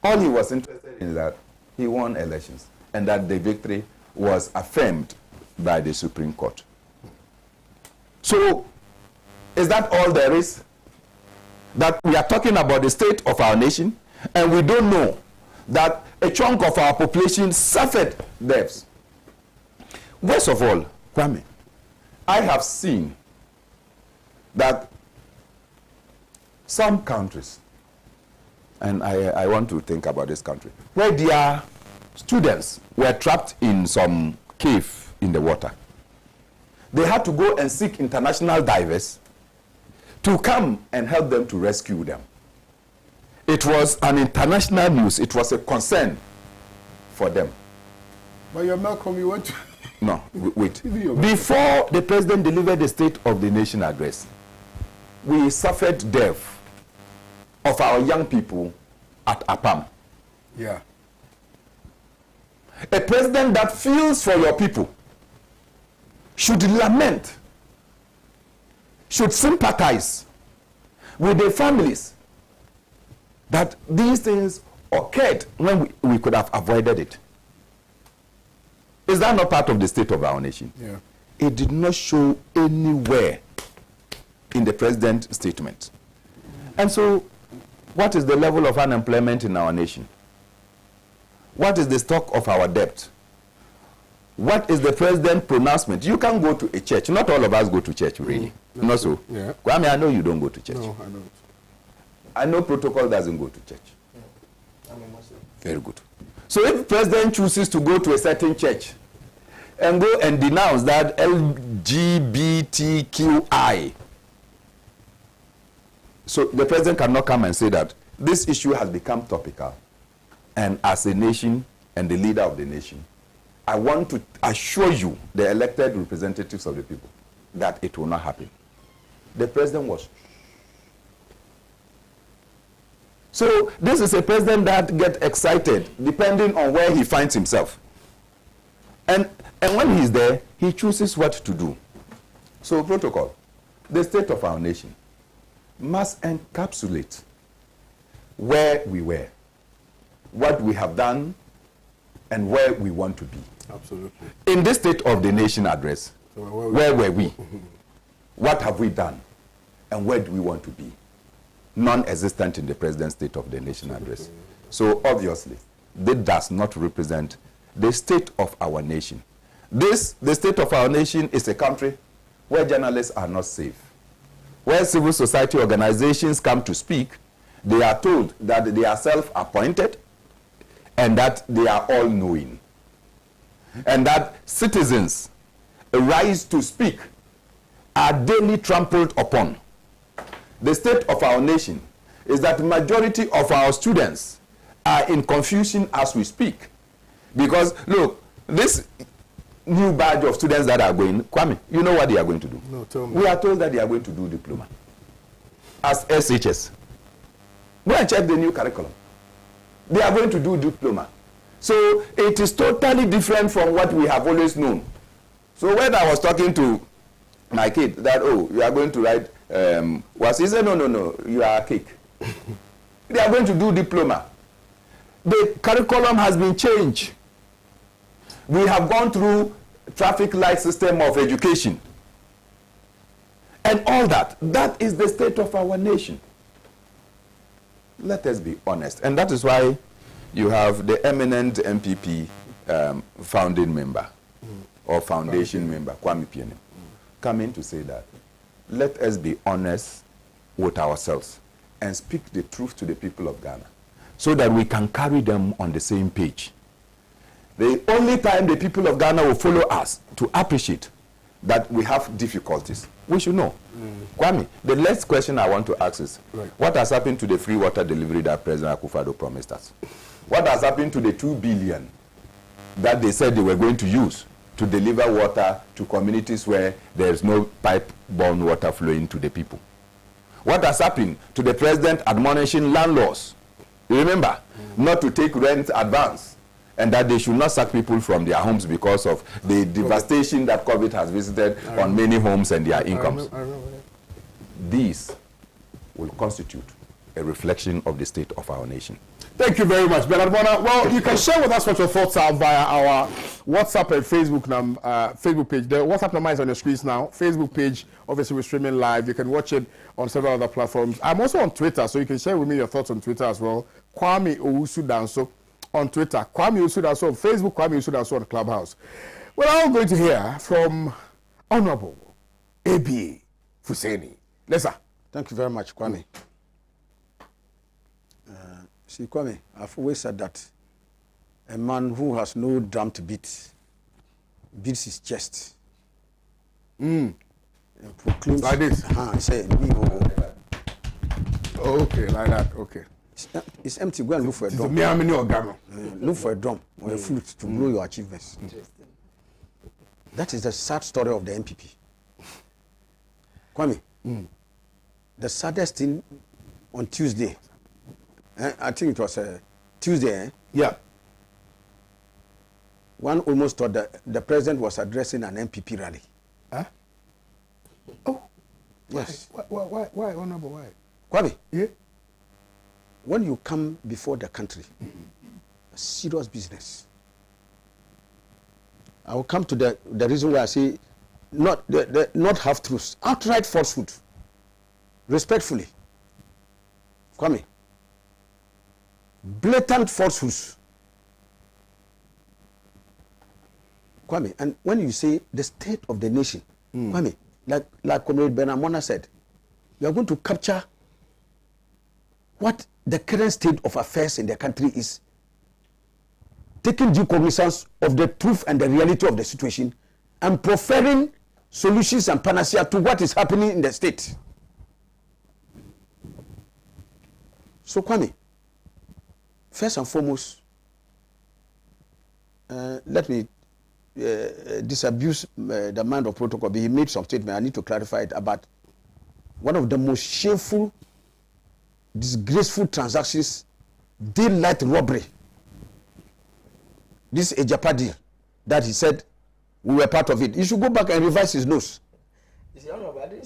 All he was interested in is that he won elections and that the victory was affirmed by the Supreme Court. So, is that all there is? That we are talking about the state of our nation and we don't know that a chunk of our population suffered deaths. Worst of all, Kwame, I have seen that some countries, and I want to think about this country, where their students were trapped in some cave in the water. They had to go and seek international divers to come and help them to rescue them. It was an international news. It was a concern for them. But you're Malcolm, you want to... No, wait. Before the president delivered the State of the Nation address, we suffered death of our young people at Apam. Yeah. A president that feels for your people should lament, should sympathize with the families that these things occurred when we could have avoided it. Is that not part of the state of our nation? Yeah. It did not show anywhere in the president's statement. And so, what is the level of unemployment in our nation? What is the stock of our debt? What is the president's pronouncement? You can go to a church. Not all of us go to church, really. Not so. Yeah. Kwame, I know you don't go to church. No, I don't. I know protocol doesn't go to church. Very good. So if the president chooses to go to a certain church and go and denounce that LGBTQI, so the president cannot come and say that this issue has become topical, and as a nation and the leader of the nation, I want to assure you, the elected representatives of the people, that it will not happen. The president was. So this is a president that gets excited depending on where he finds himself. And when he's there, he chooses what to do. So protocol, the state of our nation must encapsulate where we were, what we have done, and where we want to be. Absolutely. In this State of the Nation address, So where were we? What have we done? And where do we want to be? Non-existent in the President's State of the Nation address. So obviously, this does not represent the state of our nation. The state of our nation is a country where journalists are not safe. Where civil society organizations come to speak, they are told that they are self-appointed and that they are all-knowing. And that citizens' rights to speak are daily trampled upon. The state of our nation is that the majority of our students are in confusion as we speak. Because, look, this new batch of students that are going, Kwame, you know what they are going to do? No, tell me. We are told that they are going to do diploma as SHS. Go and check the new curriculum. They are going to do diploma. So it is totally different from what we have always known. So when I was talking to my kid that, oh, you are going to write, he said, no, you are a cake. They are going to do diploma. The curriculum has been changed. We have gone through traffic light system of education. And all that. That is the state of our nation. Let us be honest. And that is why you have the eminent MPP founding member or foundation member, Kwame coming to say that let us be honest with ourselves and speak the truth to the people of Ghana so that we can carry them on the same page. The only time the people of Ghana will follow us to appreciate that we have difficulties, we should know. Kwame, the next question I want to ask is, what has happened to the free water delivery that President Akufo-Addo promised us? What has happened to the 2 billion that they said they were going to use to deliver water to communities where there is no pipe-borne water flowing to the people? What has happened to the president admonishing landlords, you remember, not to take rent advance, and that they should not sack people from their homes because of the devastation that COVID has visited on many homes and their incomes? These will constitute a reflection of the state of our nation. Thank you very much, Bernard Bona. Well, you can share with us what your thoughts are via our WhatsApp and Facebook page. The WhatsApp number is on your screens now. Facebook page, obviously we're streaming live. You can watch it on several other platforms. I'm also on Twitter, so you can share with me your thoughts on Twitter as well. Kwame Owusu Danso on Twitter. Kwame Owusu Danso on Facebook. Kwame Owusu Danso on Clubhouse. We're now going to hear from Honorable A.B. Fuseni. Lesa. Thank you very much, Kwame. See, Kwame, I've always said that a man who has no drum to beats his chest. And proclaims, like this? Say, me, okay, like that, okay. It's empty. Go and look for a drum. Look for a drum or a flute to blow your achievements. That is the sad story of the MPP. Kwame, the saddest thing on Tuesday, I think it was Tuesday. Yeah. One almost thought that the president was addressing an MPP rally. Huh? Oh. Yes. Why, Honorable, why? Kwame. Yeah. When you come before the country, a serious business. I will come to the reason why I say not half truths, outright falsehood. Respectfully. Kwame. Blatant falsehoods. Kwame, and when you say the state of the nation, Kwame, like Comrade Benamona said, you are going to capture what the current state of affairs in the country is, taking due cognizance of the truth and the reality of the situation, and proffering solutions and panacea to what is happening in the state. So, Kwame, first and foremost, let me disabuse the mind of protocol. He made some statement. I need to clarify it about one of the most shameful, disgraceful transactions, daylight robbery. This Ejapa deal that he said we were part of it. He should go back and revise his notes.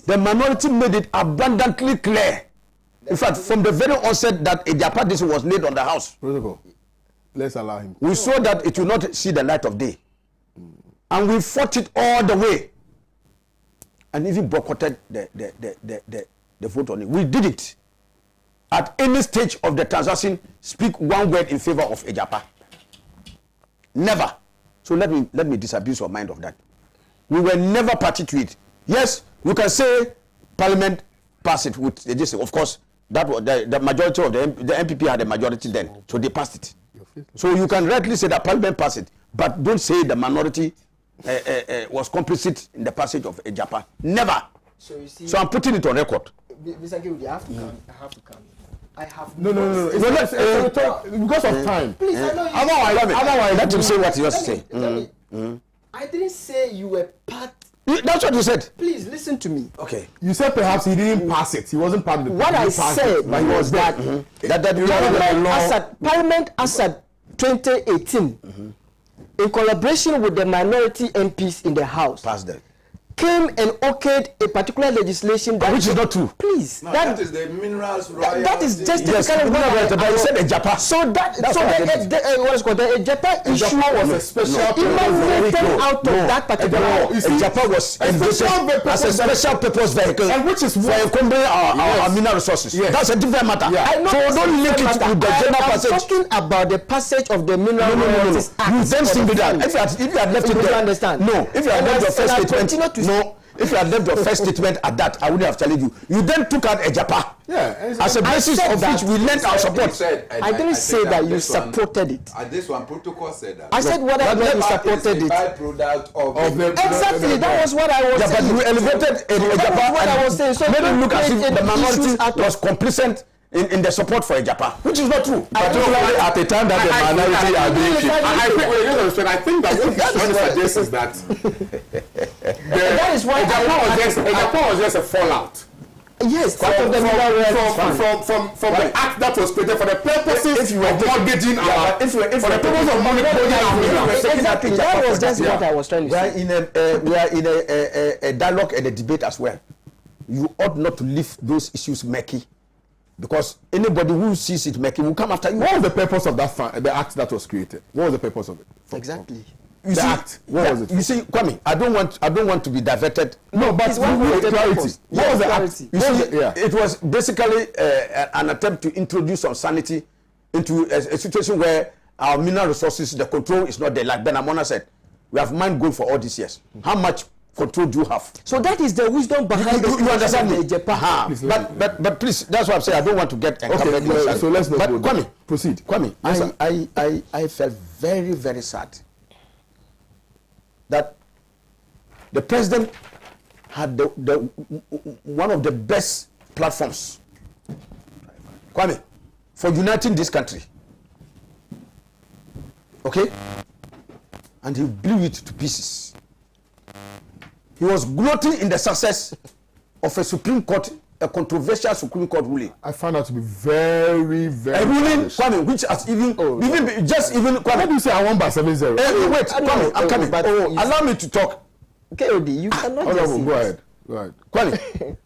The minority made it abundantly clear. In fact, from the very onset that Ejapa deal was laid on the house. Protocol. Let's allow him. We saw that it will not see the light of day. And we fought it all the way. And even boycotted the vote on it. We did it. At any stage of the transaction, speak one word in favor of Ejapa. Never. So let me disabuse your mind of that. We were never party to it. Yes, you can say Parliament passed it with this. Of course, that was the majority of the MPP had a majority then, so they passed it. So you can rightly say that Parliament passed it, but don't say the minority was complicit in the passage of Ejapa. Never. So you see. So I'm putting it on record. Mr. Gildi, I have to come. I have No. Because of time. Please, I know you. Otherwise, let him say what he wants to say. I didn't say you were part. That's what you said. Please listen to me. Okay. You said perhaps he didn't pass it. He wasn't part of the. What I said was that Parliament Assad 2018, in collaboration with the minority MPs in the House, Pass that. came and okayed a particular legislation that Which is not true. Please, No, that is the minerals royalty. that is just Yes, the kind of but you said a Japan. So what is called the Japan issue Japan was a special emanated out of that particular. You see, Japan was a special as a special purpose vehicle and which is for encumbering our mineral resources. Yes. That's a different matter. Yeah. I know So don't link it with the general I'm passage. talking about the passage of the Mineral Royalties Act. You then for sing the with that. fund. If you had left it You there, understand? no. If you had And left your I first continue statement, to- no. If you had left your first statement at that, I wouldn't have challenged you. You then took out a Japan as a basis said of which that- we lent our support. I didn't say that you supported it. This one protocol said that. I said what I meant you supported it. Byproduct of the Exactly, that was what I was Yeah, but saying. you elevated a That Japan was what I was saying. So made it don't look as create if the any minority issues out of- was complicit in the support for a Japan, which is not true. Particularly at the time that the minority are being kicked. I think that what he's trying to suggest is that That is why Japan was just a fallout. Yes, part of the Mineral Royalties Fund. from the act that was created for the purposes of mortgaging our for the purpose of monopolizing our minerals. Exactly, that was just what I was trying to say. We are in a dialogue and a debate as well. You ought not to leave those issues murky, because anybody who sees it murky will come after you. What was the purpose of that the act that was created? What was the purpose of it? Exactly. You The see, act. What was it? You see, Kwame, I don't want to be diverted. No, but It's one with of the clarity. purpose. What was the Clarity. act? You What was see, the- yeah. it was basically an attempt to introduce some sanity into a situation where our mineral resources, the control is not there. Like Ben Amona said, we have mined gold for all these years. How much control do you have? So that is the wisdom behind You understand me? Japan. Please, let me- But please, that's what I'm saying. I don't want to get Okay, so let's not But go there. Kwame, Proceed. Kwame, Yes, sir. I felt very, very sad that the president had the one of the best platforms, Kwame, for uniting this country. Okay? And he blew it to pieces. He was gloating in the success of a Supreme Court, a controversial Supreme Court ruling. I found out to be very, very. A ruling, childish. Kwame, which has even Oh, Kwame. What do you say? I won by 7-0. Wait, Kwame, I'm coming. but Allow me to talk. KOD, you cannot just Honorable, say go this. ahead. Go ahead. Kwame,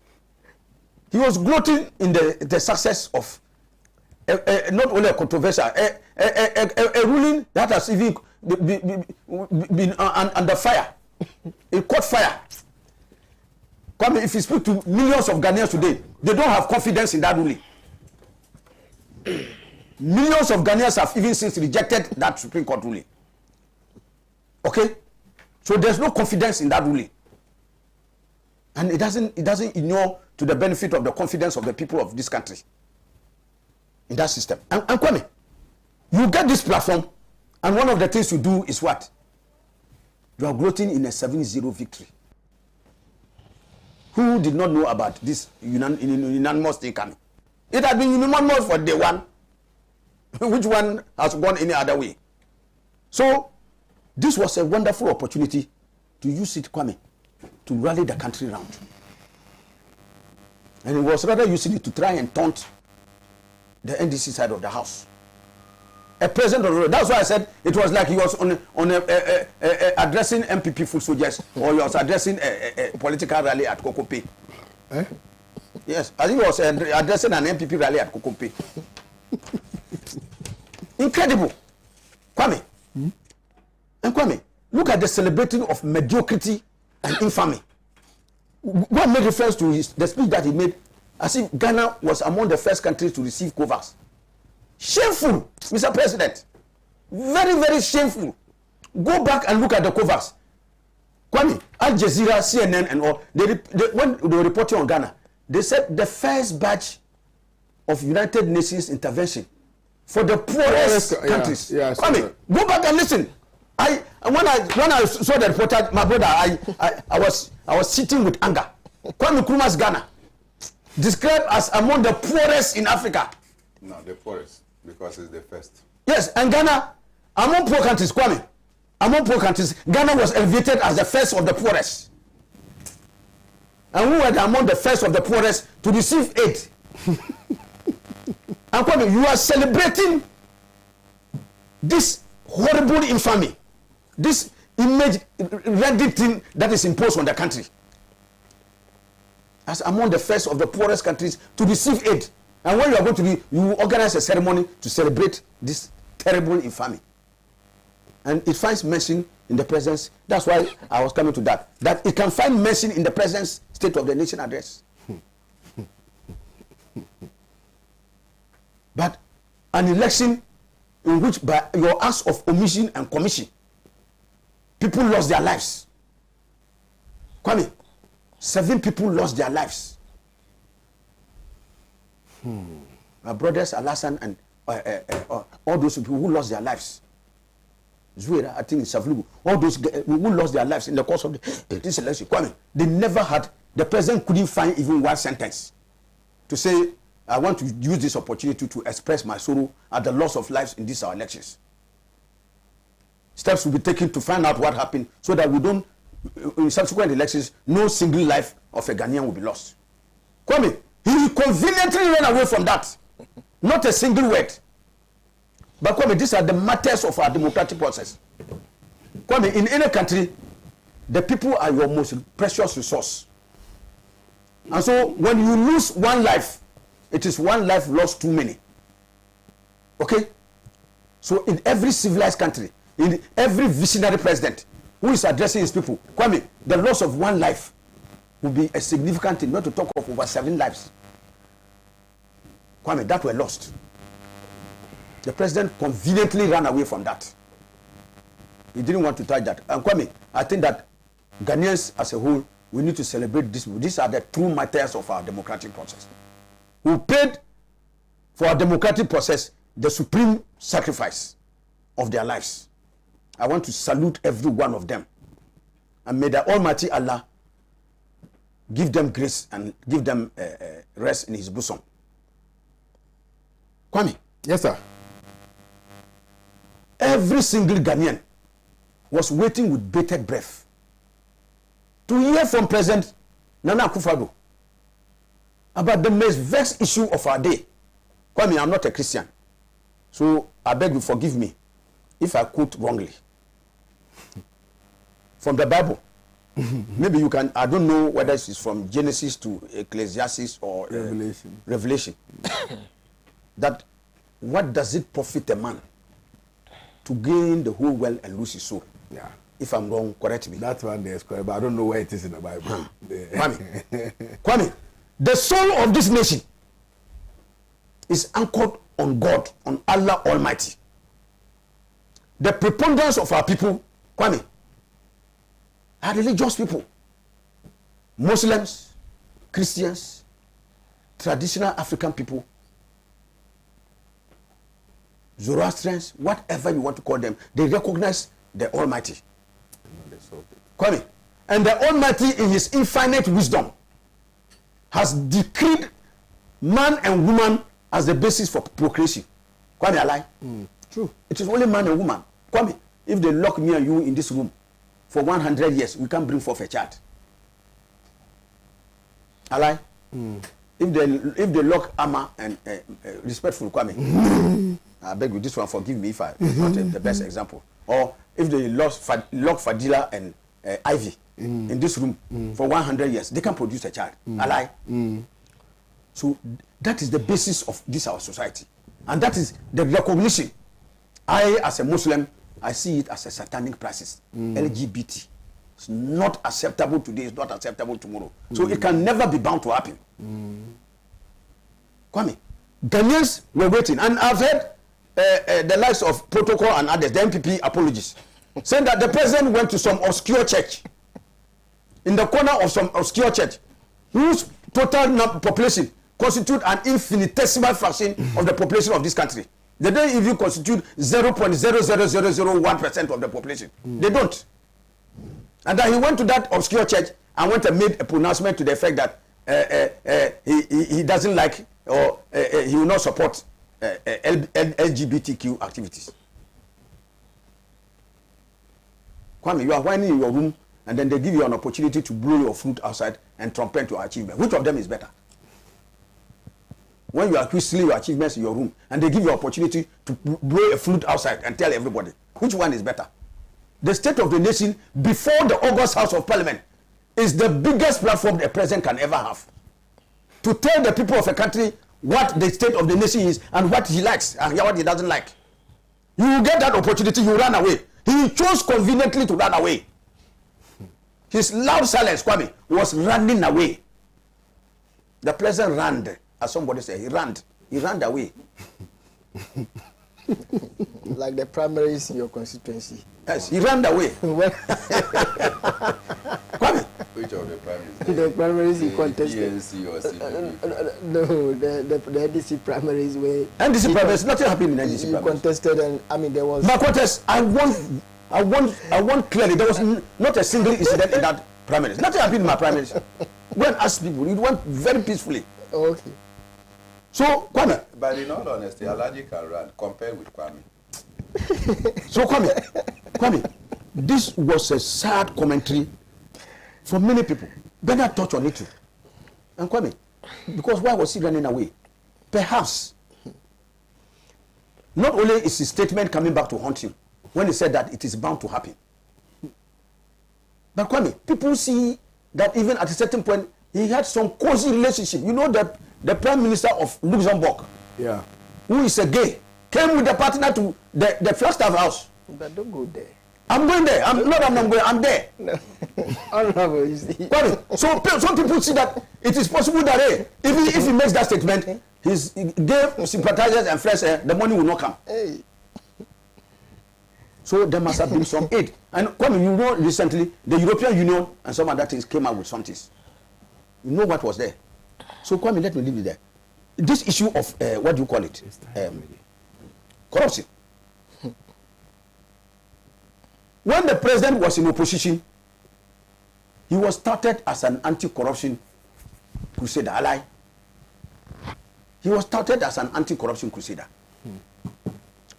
he was gloating in the success of not only a controversial, a ruling that has even been under fire. It caught fire. Kwame, if you speak to millions of Ghanaians today, they don't have confidence in that ruling. Millions of Ghanaians have even since rejected that Supreme Court ruling. Okay? So there's no confidence in that ruling. And it doesn't inure to the benefit of the confidence of the people of this country in that system. And Kwame, you get this platform, and one of the things you do is what? You are gloating in a 7-0 victory. Who did not know about this unanimous thing coming? It had been unanimous for day one. Which one has gone any other way? So, this was a wonderful opportunity to use it, Kwame, to rally the country round. And it was rather using it to try and taunt the NDC side of the house. A president of the road. That's why I said it was like he was addressing MPP foot soldiers, or he was addressing a political rally at Kokope. Eh? Yes, I think he was addressing an MPP rally at Kokope. Incredible. Kwame. And Kwame, look at the celebrating of mediocrity and infamy. What made reference to the speech that he made, as if Ghana was among the first countries to receive COVAX. Shameful, Mr. President. Very, very shameful. Go back and look at the COVAX. Kwame, Al Jazeera, CNN, and all, when they were reporting on Ghana, they said the first batch of United Nations intervention for the poorest countries. Yeah, Kwame, go back and listen. When I saw the reporter, my brother, I was sitting with anger. Kwame Nkrumah's Ghana, described as among the poorest in Africa. No, the poorest, because it's the first. Yes, and Ghana, among poor countries, Kwame, among poor countries, Ghana was elevated as the first of the poorest. And we were among the first of the poorest to receive aid. And Kwame, you are celebrating this horrible infamy, this image ready thing that is imposed on the country. As among the first of the poorest countries to receive aid. And when you are going to be, you organize a ceremony to celebrate this terrible infamy. And it finds mention in the President's, that's why I was coming to that, that it can find mention in the President's State of the Nation address. But an election in which by your acts of omission and commission, people lost their lives. Kwame, 7 people lost their lives. My brothers Alasan and all those people who lost their lives. Zuera, I think in Savlugu, all those who lost their lives in the course of this election. Kwame, they never had, the president couldn't find even one sentence to say, I want to use this opportunity to express my sorrow at the loss of lives in these our elections. Steps will be taken to find out what happened so that we don't, in subsequent elections, no single life of a Ghanaian will be lost. Kwame, he conveniently ran away from that. Not a single word. But Kwame, these are the matters of our democratic process. Kwame, in any country, the people are your most precious resource. And so when you lose one life, it is one life lost too many. Okay? So in every civilized country, in every visionary president who is addressing his people, Kwame, the loss of one life will be a significant thing, not to talk of over 7 lives. Kwame, that were lost. The president conveniently ran away from that. He didn't want to touch that. And Kwame, I think that Ghanaians as a whole, we need to celebrate this. These are the true matters of our democratic process. Who paid for our democratic process the supreme sacrifice of their lives. I want to salute every one of them. And may the Almighty Allah give them grace and give them rest in his bosom. Kwame. Yes, sir. Every single Ghanaian was waiting with bated breath to hear from President Nana Akufo-Addo about the most vexed issue of our day. Kwame, I'm not a Christian, so I beg you forgive me if I quote wrongly from the Bible. Maybe you can, I don't know whether it's from Genesis to Ecclesiastes or Revelation. That what does it profit a man to gain the whole world and lose his soul? Yeah. If I'm wrong, correct me. That's one there is correct, but I don't know where it is in the Bible. Kwame, the soul of this nation is anchored on God, on Allah Almighty. The preponderance of our people, Kwame, are religious people. Muslims, Christians, traditional African people, Zoroastrians, whatever you want to call them, they recognize the Almighty. Kwame, and the Almighty in his infinite wisdom has decreed man and woman as the basis for procreation. Kwame, I lie? True. It is only man and woman. Kwame, if they lock me and you in this room for 100 years, we can't bring forth a child. I lie? If they lock Amma and respectful Kwame, I beg you, this one forgive me if I not the best example. Or if they lock Fadila and Ivy in this room for 100 years, they can produce a child. I lie? So that is the basis of this our society, and that is the recognition. I, as a Muslim, I see it as a satanic practice. LGBT. It's not acceptable today. It's not acceptable tomorrow. So it can never be bound to happen. Kwame, Ghanaians were waiting, and I've heard the likes of Protocol and others, the MPP apologies, saying that the president went to some obscure church, in the corner of some obscure church, whose total population constitute an infinitesimal fraction of the population of this country. They don't even constitute 0.00001% of the population. They don't. And then he went to that obscure church and went and made a pronouncement to the effect that he doesn't like or he will not support LGBTQ activities. Kwame, you are whining in your room, and then they give you an opportunity to blow your flute outside and trumpet your achievement. Which of them is better? When you are whistling your achievements in your room, and they give you an opportunity to blow a flute outside and tell everybody, which one is better? The state of the nation before the August House of Parliament is the biggest platform the president can ever have. To tell the people of a country what the state of the nation is and what he likes and what he doesn't like. You will get that opportunity, you run away. He chose conveniently to run away. His loud silence, Kwame, was running away. The president ran, as somebody said, he ran away. Like the primaries in your constituency. Yes, he ran away. Kwame. Which of the primaries? The primaries he contested. PNC or CPP? No, the NDC primaries where NDC primaries, nothing happened in NDC he primaries. contested, and I mean there was. My contest, I want clearly. There was not a single incident in that primaries. Nothing happened in my primaries. Go and ask people. It went very peacefully. Okay. So Kwame. But in all honesty, Alaji can run compared with Kwame. So Kwame, this was a sad commentary for many people. Bernard touched on it too. And Kwame, because why was he running away? Perhaps not only is his statement coming back to haunt him when he said that it is bound to happen, but Kwame, people see that even at a certain point he had some cozy relationship. You know that the Prime Minister of Luxembourg, yeah, who is a gay, came with the partner to the Flagstaff House. But don't go there. I'm going there. I'm going. I'm there. No. Honorable, you see. So some people see that it is possible that if he makes that statement, his gay sympathizers and friends, the money will not come. Hey. So there must have been some aid. And Kwame, you know, recently the European Union and some other things came out with something. You know what was there. So Kwame, let me leave it there. This issue of what do you call it? Corruption. When the president was in opposition, he was started as an anti-corruption crusader, ally. He was started as an anti-corruption crusader.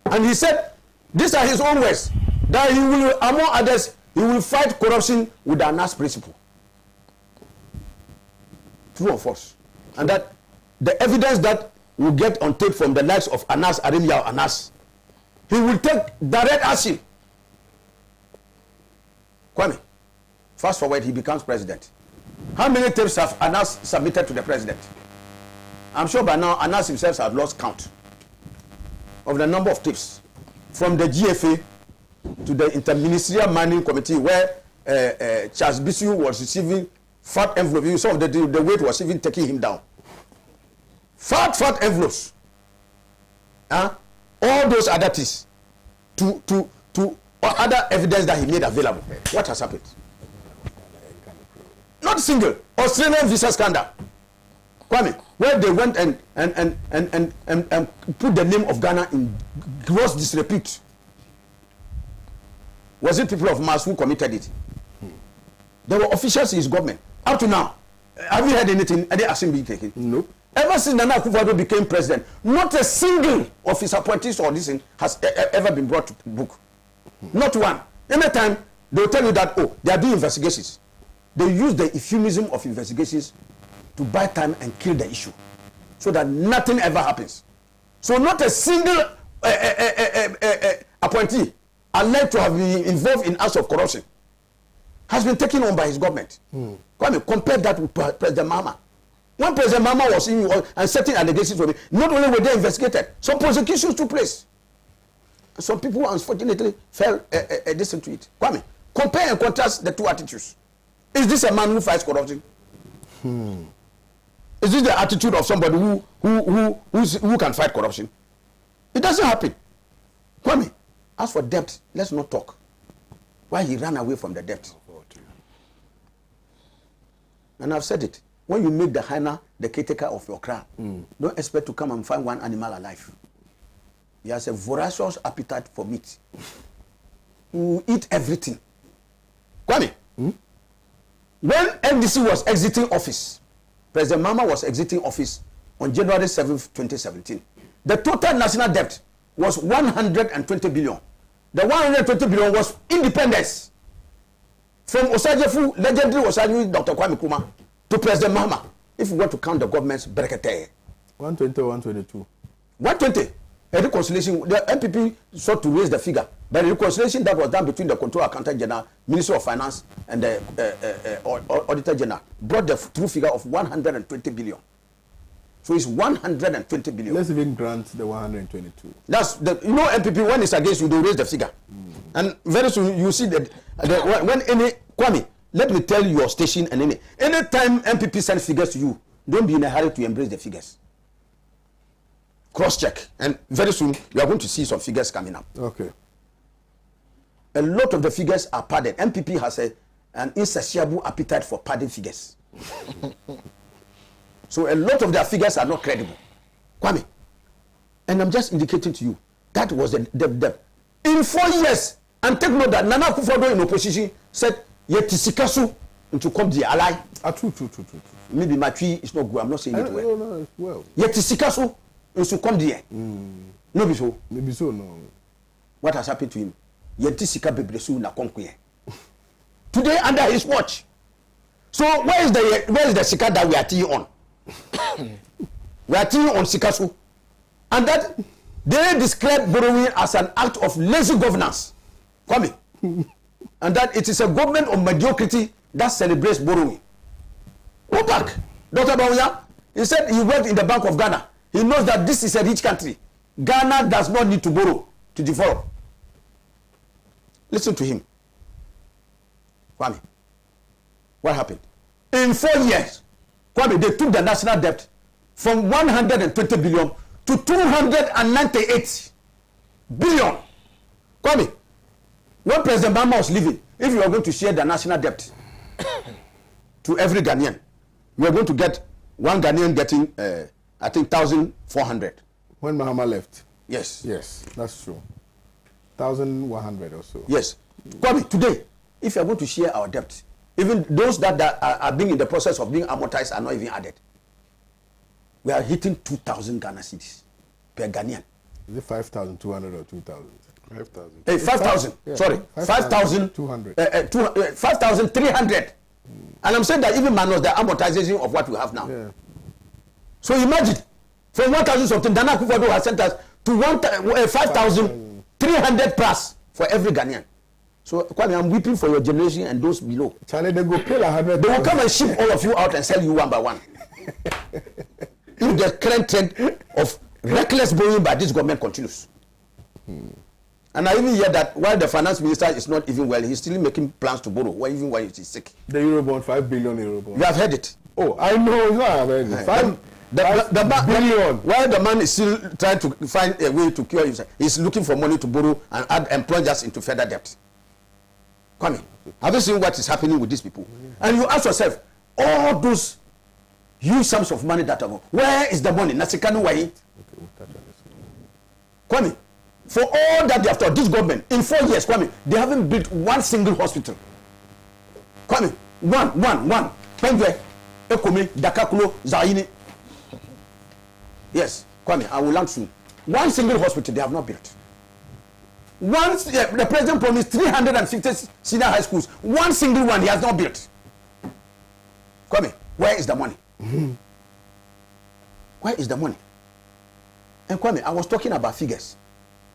And he said, these are his own words, that he will, among others, he will fight corruption with the Anas principle. True or false? And that the evidence that we get on tape from the likes of Anas, Arimia, Anas, he will take direct action. Kwame, fast forward, he becomes president. How many tapes have Anas submitted to the president? I'm sure by now Anas himself has lost count of the number of tapes from the GFA to the Interministerial Mining Committee, where Charles Bisu was receiving fat envelopes. You saw the weight was even taking him down. Fat envelopes. All those other things to other evidence that he made available. What has happened? Not single. Australian visa scandal. Kwame, where they went and put the name of Ghana in gross disrepute. Was it people of Mars who committed it? There were officials in his government. Up to now, have you heard anything? Any action being taken? No. Ever since Nana Akufo-Addo became president, not a single of his appointees or this thing has ever been brought to book. Not one. Anytime they will tell you that, oh, they are doing investigations. They use the euphemism of investigations to buy time and kill the issue so that nothing ever happens. So not a single appointee alleged to have been involved in acts of corruption has been taken on by his government. Kwame, compare that with President Mahama. When President Mahama was in and certain allegations were made, not only were they investigated, some prosecutions took place. Some people unfortunately fell adjacent to it. Kwame, compare and contrast the two attitudes. Is this a man who fights corruption? Is this the attitude of somebody who can fight corruption? It doesn't happen. Kwame, as for debt, let's not talk. Why he ran away from the debt? And I've said it. When you make the hyena the caretaker of your crown, don't expect to come and find one animal alive. He has a voracious appetite for meat. He will eat everything. Kwame, when NDC was exiting office, President Mahama was exiting office on January 7th, 2017. the total national debt was 120 billion. The 120 billion was independence. From Osajefu, legendary Osajefu, Dr. Kwame Nkrumah, to President Mahama. If you want to count the government's brekete. 120 or 122? 120. A reconciliation, the MPP sought to raise the figure. But the reconciliation that was done between the Control Accountant General, Minister of Finance, and the Auditor General brought the true figure of 120 billion. So it's 120 billion. Let's even grant the 122. That's the, you know, MPP, when it's against you, they raise the figure. And very soon you see that when any, Kwame, let me tell your station and any time MPP sends figures to you, don't be in a hurry to embrace the figures. Cross-check, and very soon you are going to see some figures coming up. Okay. A lot of the figures are padded. MPP has an insatiable appetite for padded figures. So a lot of their figures are not credible. Kwame, and I'm just indicating to you, that was the debt. In 4 years, and take note that Nana Akufo-Addo in opposition said, Yetisikasu to come the ally. True. Maybe my tree is not good. I'm not saying it well. No, it's well. Yetisikasu to come there. No, be so. Maybe so, no. What has happened to him? Yetisika bebresu na konkuye. Today under his watch. So where is the sika that we are teeing on? We are teeing on Sikasu. And that they describe borrowing as an act of lazy governance. Kwame. And that it is a government of mediocrity that celebrates borrowing. Go back. Dr. Bawuya, he said he worked in the Bank of Ghana. He knows that this is a rich country. Ghana does not need to borrow to develop. Listen to him. Kwame. What happened? In 4 years, Kwame, they took the national debt from 120 billion to 298 billion. Kwame, when President Mahama was leaving, if you are going to share the national debt to every Ghanaian, you are going to get one Ghanaian getting, I think, 1,400. When Mahama left? Yes. Yes, that's true. 1,100 or so. Yes. Kwame, today, if you are going to share our debt, even those that are being in the process of being amortized are not even added. We are hitting 2,000 Ghana cedis per Ghanaian. Is it 5,200 or 2,000? 5,000. Hey, 5,000. Yeah. Sorry, 5,200. 5,300. And I'm saying that even minus the amortization of what we have now. Yeah. So imagine, from 1,000 something, Nana Akufo-Addo has sent us to 5,300 plus for every Ghanaian. So Kwame, I'm weeping for your generation and those below. Charlie, they go kill 100. They will come and ship all of you out and sell you one by one. If the current trend of reckless borrowing by this government continues. And I even hear that while the finance minister is not even well, he's still making plans to borrow, even when he's sick. The Eurobond, 5 billion Eurobond. You have heard it. Oh, I know. No, I've heard it. 5 billion. While the man is still trying to find a way to cure himself, he's looking for money to borrow and add plunge us into further debt. Kwame, have you seen what is happening with these people? And you ask yourself, all those huge sums of money that are going, where is the money? Nasikanu Wai. Kwame, for all that they have done, this government, in 4 years, Kwame, they haven't built one single hospital. Kwame, one. Pendwe, Ekome, Dakakulo, Zaini. Yes, Kwame, I will land soon. One single hospital they have not built. Once the president promised 350 senior high schools, one single one he has not built. Kwame, where is the money? Where is the money? And Kwame, I was talking about figures.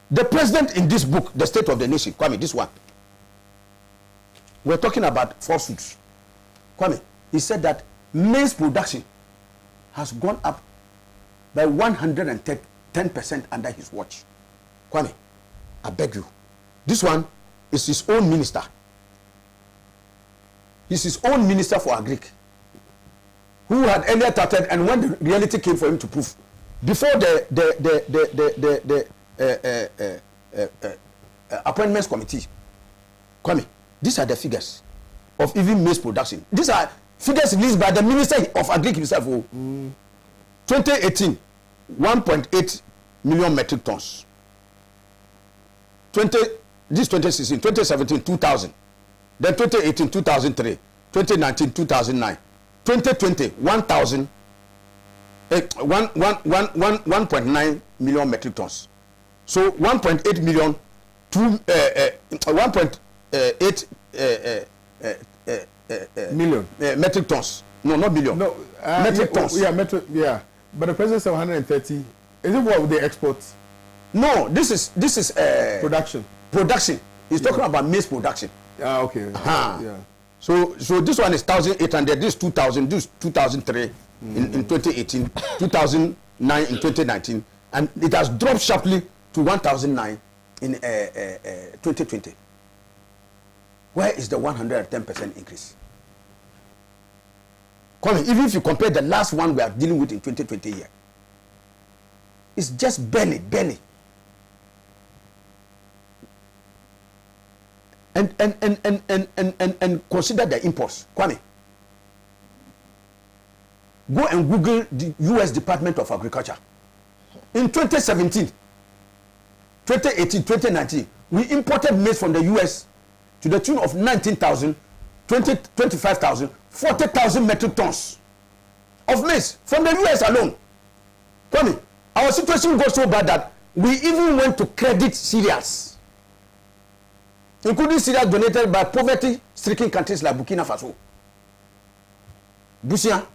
The president in this book, The State of the Nation, Kwame, this one, we're talking about falsehoods. Kwame, he said that maize production has gone up by 110% under his watch. Kwame, I beg you. This one is his own minister. He's his own minister for Agric, who had earlier started, and when the reality came for him to prove, before the appointments committee, Kwame, these are the figures of even maize production. These are figures released by the minister of Agric himself. 2018, 1.8 million metric tons. 2016, 2017, 2,000. Then 2018, 2003. 2019, 2009. 2020, 1,000. 1.9 million metric tons. So 1.8 million, 1.8 million metric tons. No, not million. No, metric tons. Yeah, yeah. But the president said 130. Is it what they export? No, this is production. Production. He's talking about maize production. Ah, okay. Yeah. So this one is 1,800. This is 2,000. This is 2003 in 2018. 2009 in 2019, and it has dropped sharply to 1,009 in 2020. Where is the 110% increase? Even if you compare the last one we are dealing with in 2020 here, it's just barely. And consider the imports. Kwame, go and Google the U.S. Department of Agriculture. In 2017, 2018, 2019, we imported maize from the U.S. to the tune of 19,000, 25,000, 40,000 metric tons of maize from the U.S. alone. Kwame, our situation got so bad that we even went to credit cereals, including cereals donated by poverty-stricken countries like Burkina Faso. Busia.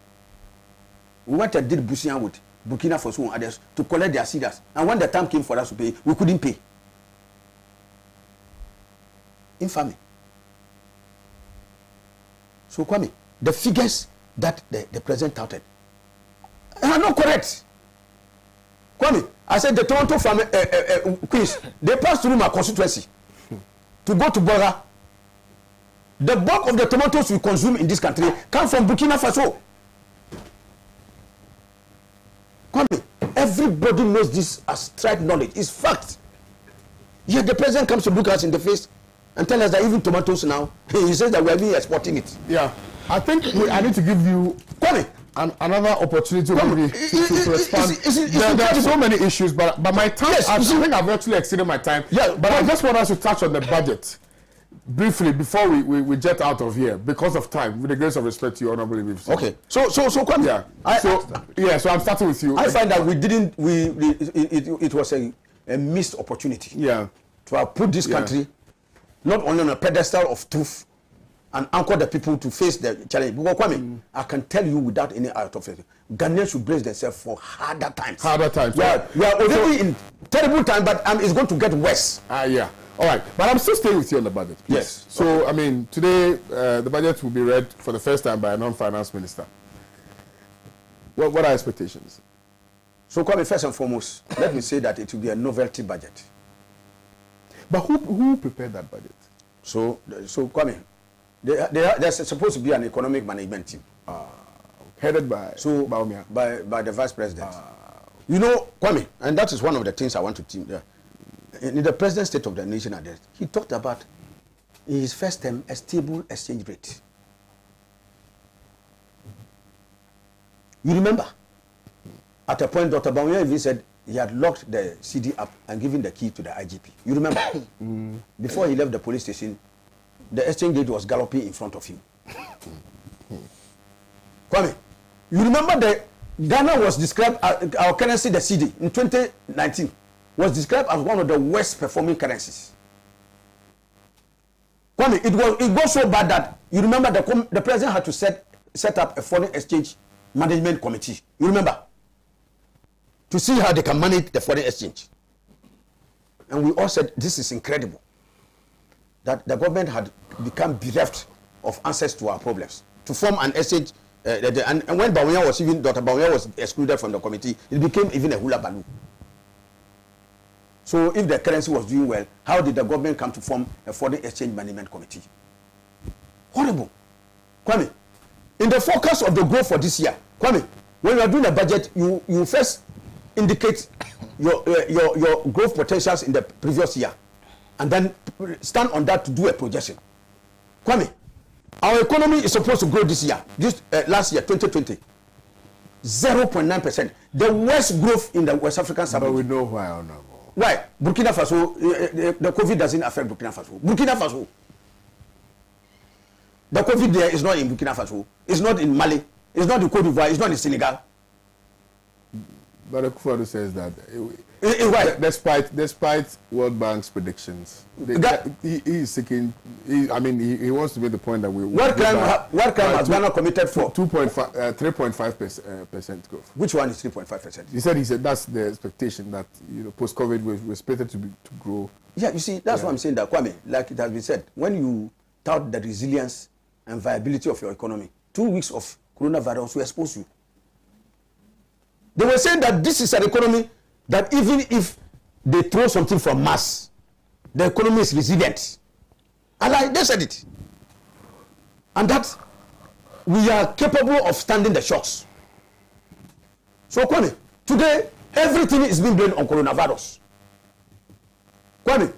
We went and did Busia with Burkina Faso and others to collect their cereals. And when the time came for us to pay, we couldn't pay. Infamy. So, Kwame, the figures that the president touted are not correct. Kwame, I said the Toronto farm quiz, they passed through my constituency to go to Bora. The bulk of the tomatoes we consume in this country come from Burkina Faso. Kwame, everybody knows this as tried knowledge. It's fact. Yet the president comes to look us in the face and tell us that even tomatoes now, he says that we are even exporting it. Yeah. I think I need to give you Kwame, another opportunity maybe to respond. There are so many issues, but my time, yes, I think I've actually exceeded my time. Yeah, but I just want us to touch on the budget briefly before we jet out of here because of time, with the grace of respect to you, Honorable Imif. Okay. So Kwame, yeah. So I'm starting with you. I find that it was a missed opportunity. Yeah. To have put this country not only on a pedestal of truth and anchor the people to face the challenge. Because Kwame, I can tell you without any out of it, Ghanaians should brace themselves for harder times. Harder times. We are already in terrible time, but it's going to get worse. Yeah. All right. But I'm still staying with you on the budget, please. Yes. So, I mean, today the budget will be read for the first time by a non-finance minister. What are expectations? So, Kwame, first and foremost, let me say that it will be a novelty budget. But who prepared that budget? So Kwame, there's supposed to be an economic management team. Headed by Baumia. By the vice president. You know, Kwame, and that is one of the things I want to team there. In the president's State of the Nation address, he talked about, in his first term, a stable exchange rate. You remember? At a point, Dr. Baumia even said he had locked the CD up and given the key to the IGP. You remember? Before he left the police station, the exchange rate was galloping in front of him. Kwame, you remember Ghana was described, our currency, the CD, in 2019, was described as one of the worst performing currencies. Kwame, it got so bad that, you remember, the president had to set up a foreign exchange management committee. You remember? To see how they can manage the foreign exchange. And we all said, this is incredible. That the government had become bereft of answers to our problems. To form an exchange, and when Dr. Baumia was excluded from the committee, it became even a hula baloo. So if the currency was doing well, how did the government come to form a foreign exchange management committee? Horrible. Kwame, in the forecast of the growth for this year, Kwame, when you are doing a budget, you first indicate your growth potentials in the previous year, and then stand on that to do a projection. Kwame, our economy is supposed to grow this year, last year, 2020, 0.9%. The worst growth in the West African sub-region. But we know why, Honorable. Why? Burkina Faso, the COVID doesn't affect Burkina Faso. Burkina Faso. The COVID there is not in Burkina Faso. It's not in Mali. It's not in Cote d'Ivoire. It's not in Senegal. But Akufo-Addo says that despite World Bank's predictions, he is seeking. He wants to make the point that what crime has Ghana committed for 3.5% growth. Which one is 3.5%? He said that's the expectation that post-COVID we're expected to grow. Yeah, you see, that's what I'm saying. That Kwame, like it has been said, when you tout the resilience and viability of your economy, 2 weeks of coronavirus will expose you. They were saying that this is an economy that even if they throw something from Mars, the economy is resilient. And they said it. And that we are capable of standing the shocks. So Kwame, today, everything is being blamed on coronavirus. Kwame,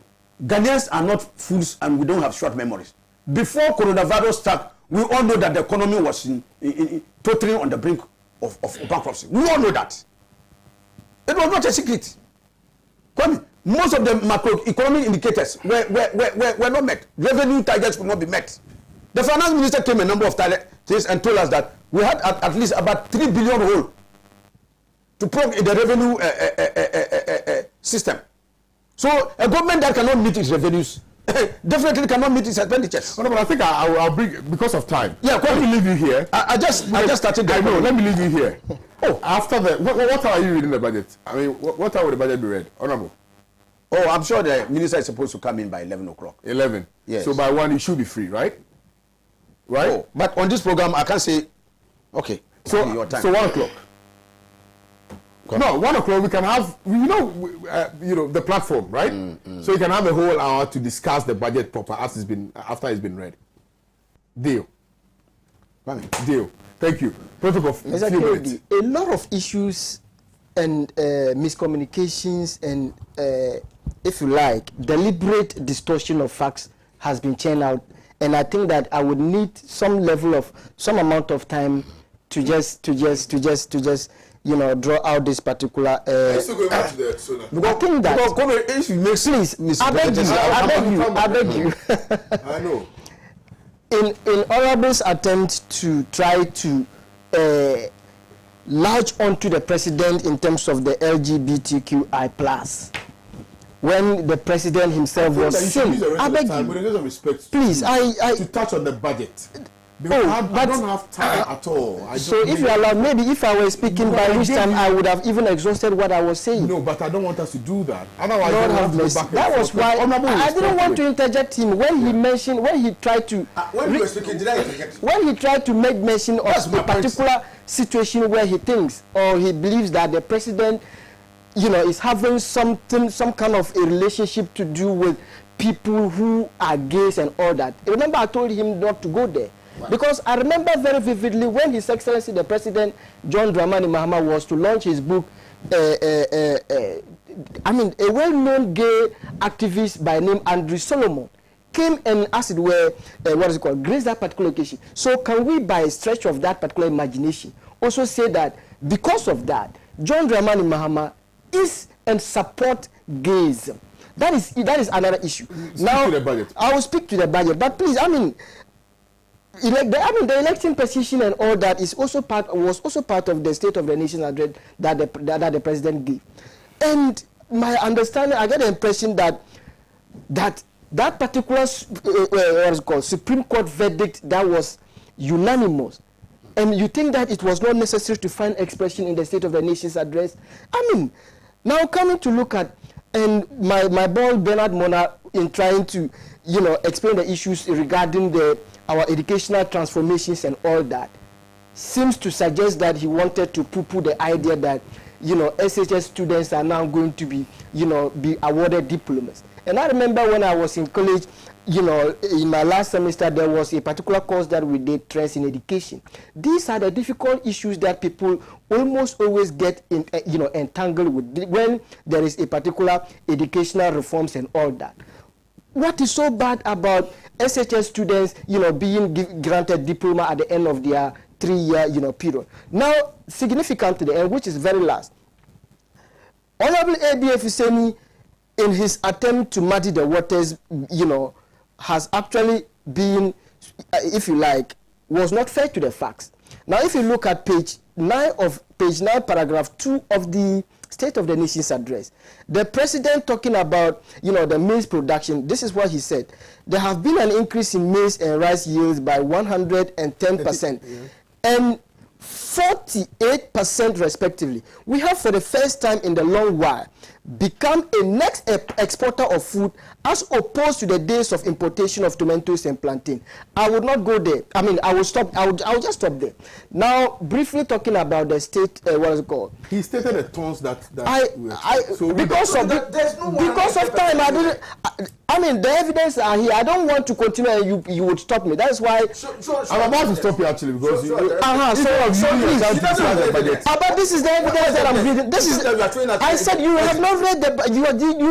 Ghanaians are not fools and we don't have short memories. Before coronavirus started, we all know that the economy was totally on the brink of bankruptcy. We all know that. It was not a secret. Kwame, most of the macroeconomic indicators were not met. Revenue targets could not be met. The finance minister came a number of times and told us that we had at least about 3 billion hole to plug in the revenue system. So a government that cannot meet its revenues definitely cannot meet its expenditures. No, but I think I'll bring, because of time. Yeah, let me leave you here. I just started. I know. Let me leave you here. After the what are you reading the budget? I mean, what time will the budget be read, Honorable? Oh, I'm sure the minister is supposed to come in by 11 o'clock. 11. Yes. So by 1 it should be free, right? Right. Oh, but on this program I can't say. Okay. So your time. So 1 o'clock. No, 1 o'clock we can have, the platform, right? So you can have a whole hour to discuss the budget proper after it's been read. Deal. Deal. Thank you. Protocol. A lot of issues and miscommunications and, if you like, deliberate distortion of facts has been churned out, and I think that I would need some amount of time to just draw out this particular. Still going back to that, so I think that. Please, I beg you. I know. In Honorable's attempt to try to latch onto the president in terms of the LGBTQI+, when the president himself was saying, I beg you, please, to touch on the budget. I don't have time at all. So if you allow, maybe if I were speaking by which time I would have even exhausted what I was saying. No, but I don't want us to do that. Otherwise, that was why I didn't want to interject him when he tried to. When you were speaking, did I interject? When he tried to make mention of a particular situation where he thinks or he believes that the president, is having some kind of a relationship to do with people who are gays and all that. Remember, I told him not to go there. Because I remember very vividly when His Excellency the President John Dramani Mahama was to launch his book, a well-known gay activist by name Andrew Solomon came and, as it were, grace that particular occasion. So can we, by a stretch of that particular imagination, also say that because of that, John Dramani Mahama is and support gayism? That is another issue. Now, I will speak to the budget, but please, the election position and all that was also part of the State of the Nation address that the president gave. And my understanding, I get the impression that particular Supreme Court verdict that was unanimous, and you think that it was not necessary to find expression in the State of the Nation's address. Now coming to look at, and my boy Bernard Mona in trying to explain the issues regarding our educational transformations and all that, seems to suggest that he wanted to poo-poo the idea that SHS students are now going to be be awarded diplomas. And I remember when I was in college, in my last semester, there was a particular course that we did, trends in education. These are the difficult issues that people almost always get entangled with when there is a particular educational reforms and all that. What is so bad about SHS students, being granted diploma at the end of their 3-year, period? Now, significantly, and which is very last, Honorable ABF Husseini, in his attempt to muddy the waters, has actually been, if you like, was not fair to the facts. Now, if you look at page 9, paragraph 2 of the State of the Nation's address, the president talking about, the maize production, this is what he said. There have been an increase in maize and rice yields by 110% and 48% respectively. We have, for the first time in the long while, become a net exporter of food as opposed to the days of importation of tomatoes and plantain. I would not go there. I mean, I will stop. I will just stop there. Now, briefly talking about the state, what is it called? He stated the tons that because of time, I didn't. I mean, the evidence are here. I don't want to continue, and you would stop me. That's why I'm about to stop you actually because but this is the evidence that I'm reading. This is. I said you have not read the. You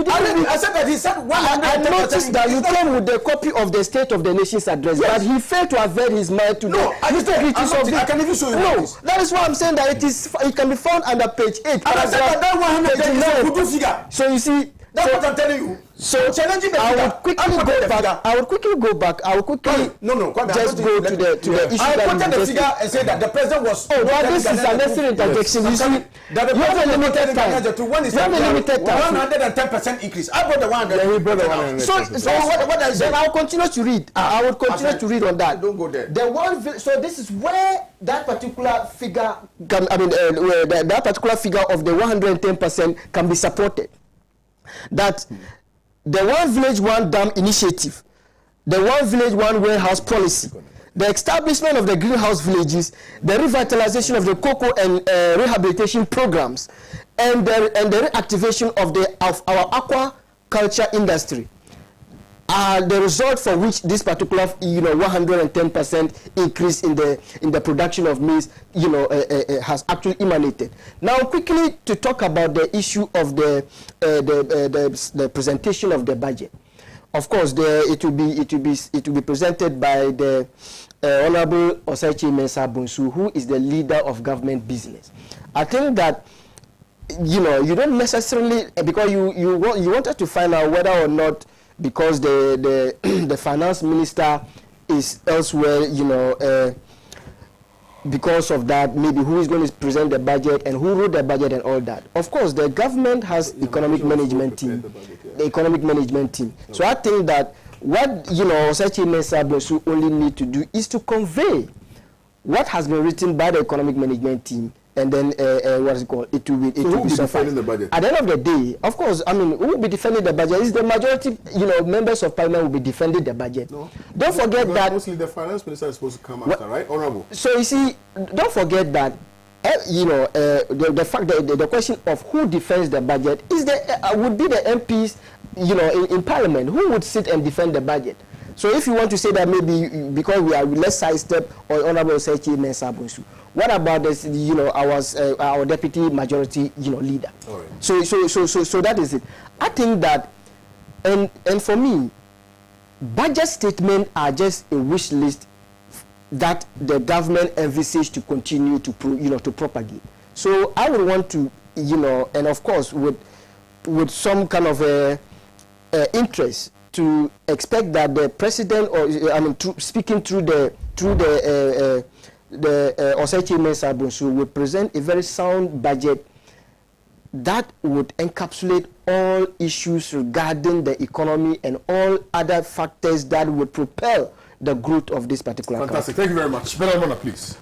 didn't. I said that he said 110%. I noticed that you came with the copy of the State of the Nation's address, but he failed to avert his mind to I can even show you. No, that is why I'm saying that it can be found under page 8. And I said that 110 figure. So you see. That's what I'm telling you. So challenging the I would quickly go back. I will quickly just go to the issue. I quoted the figure and said that the president was. Oh, well, this is an necessary interjection. You see, you have a limited time. You have a limited time. 110% increase. I brought the 100. So what I said, I will continue to read. I will continue to read on that. Don't go there. So this is where that particular figure, that particular figure of the 110% can be supported. That the One Village, One Dam initiative, the One Village, One Warehouse policy, the establishment of the greenhouse villages, the revitalization of the cocoa and rehabilitation programs, and the reactivation of our aquaculture industry are the result for which this particular 110% increase in the production of maize has actually emanated. Now, quickly to talk about the issue of the presentation of the budget. Of course, it will be presented by the Honorable Osaichi Mensah Bonsu, who is the leader of government business. I think that you don't necessarily, because you wanted to find out whether or not, because the finance minister is elsewhere, because of that, maybe who is going to present the budget and who wrote the budget and all that. Of course, the government has economic management team, the economic management team. Okay. So I think that what Osaichi Mensah Bonsu only need to do is to convey what has been written by the economic management team. And then what is it called? It will be defending the budget. At the end of the day, of course, I mean, who will be defending the budget? Is the majority, members of parliament will be defending the budget. No. Don't forget that mostly the finance minister is supposed to come after, right, Honorable? So you see, don't forget that the fact that the question of who defends the budget is would be the MPs, in parliament, who would sit and defend the budget. So if you want to say that maybe because we are less sidestep or Honorable Osaichi Mensah Bonsu, what about this? Our deputy majority, leader. All right. So that is it. I think that, and for me, budget statements are just a wish list that the government envisages to continue to propagate. So I would want to, and of course with some kind of interest, to expect that the president, speaking through the Osaichi Mensah Bonsu will present a very sound budget that would encapsulate all issues regarding the economy and all other factors that would propel the growth of this particular Fantastic. Country. Thank you very much. Belamona, please.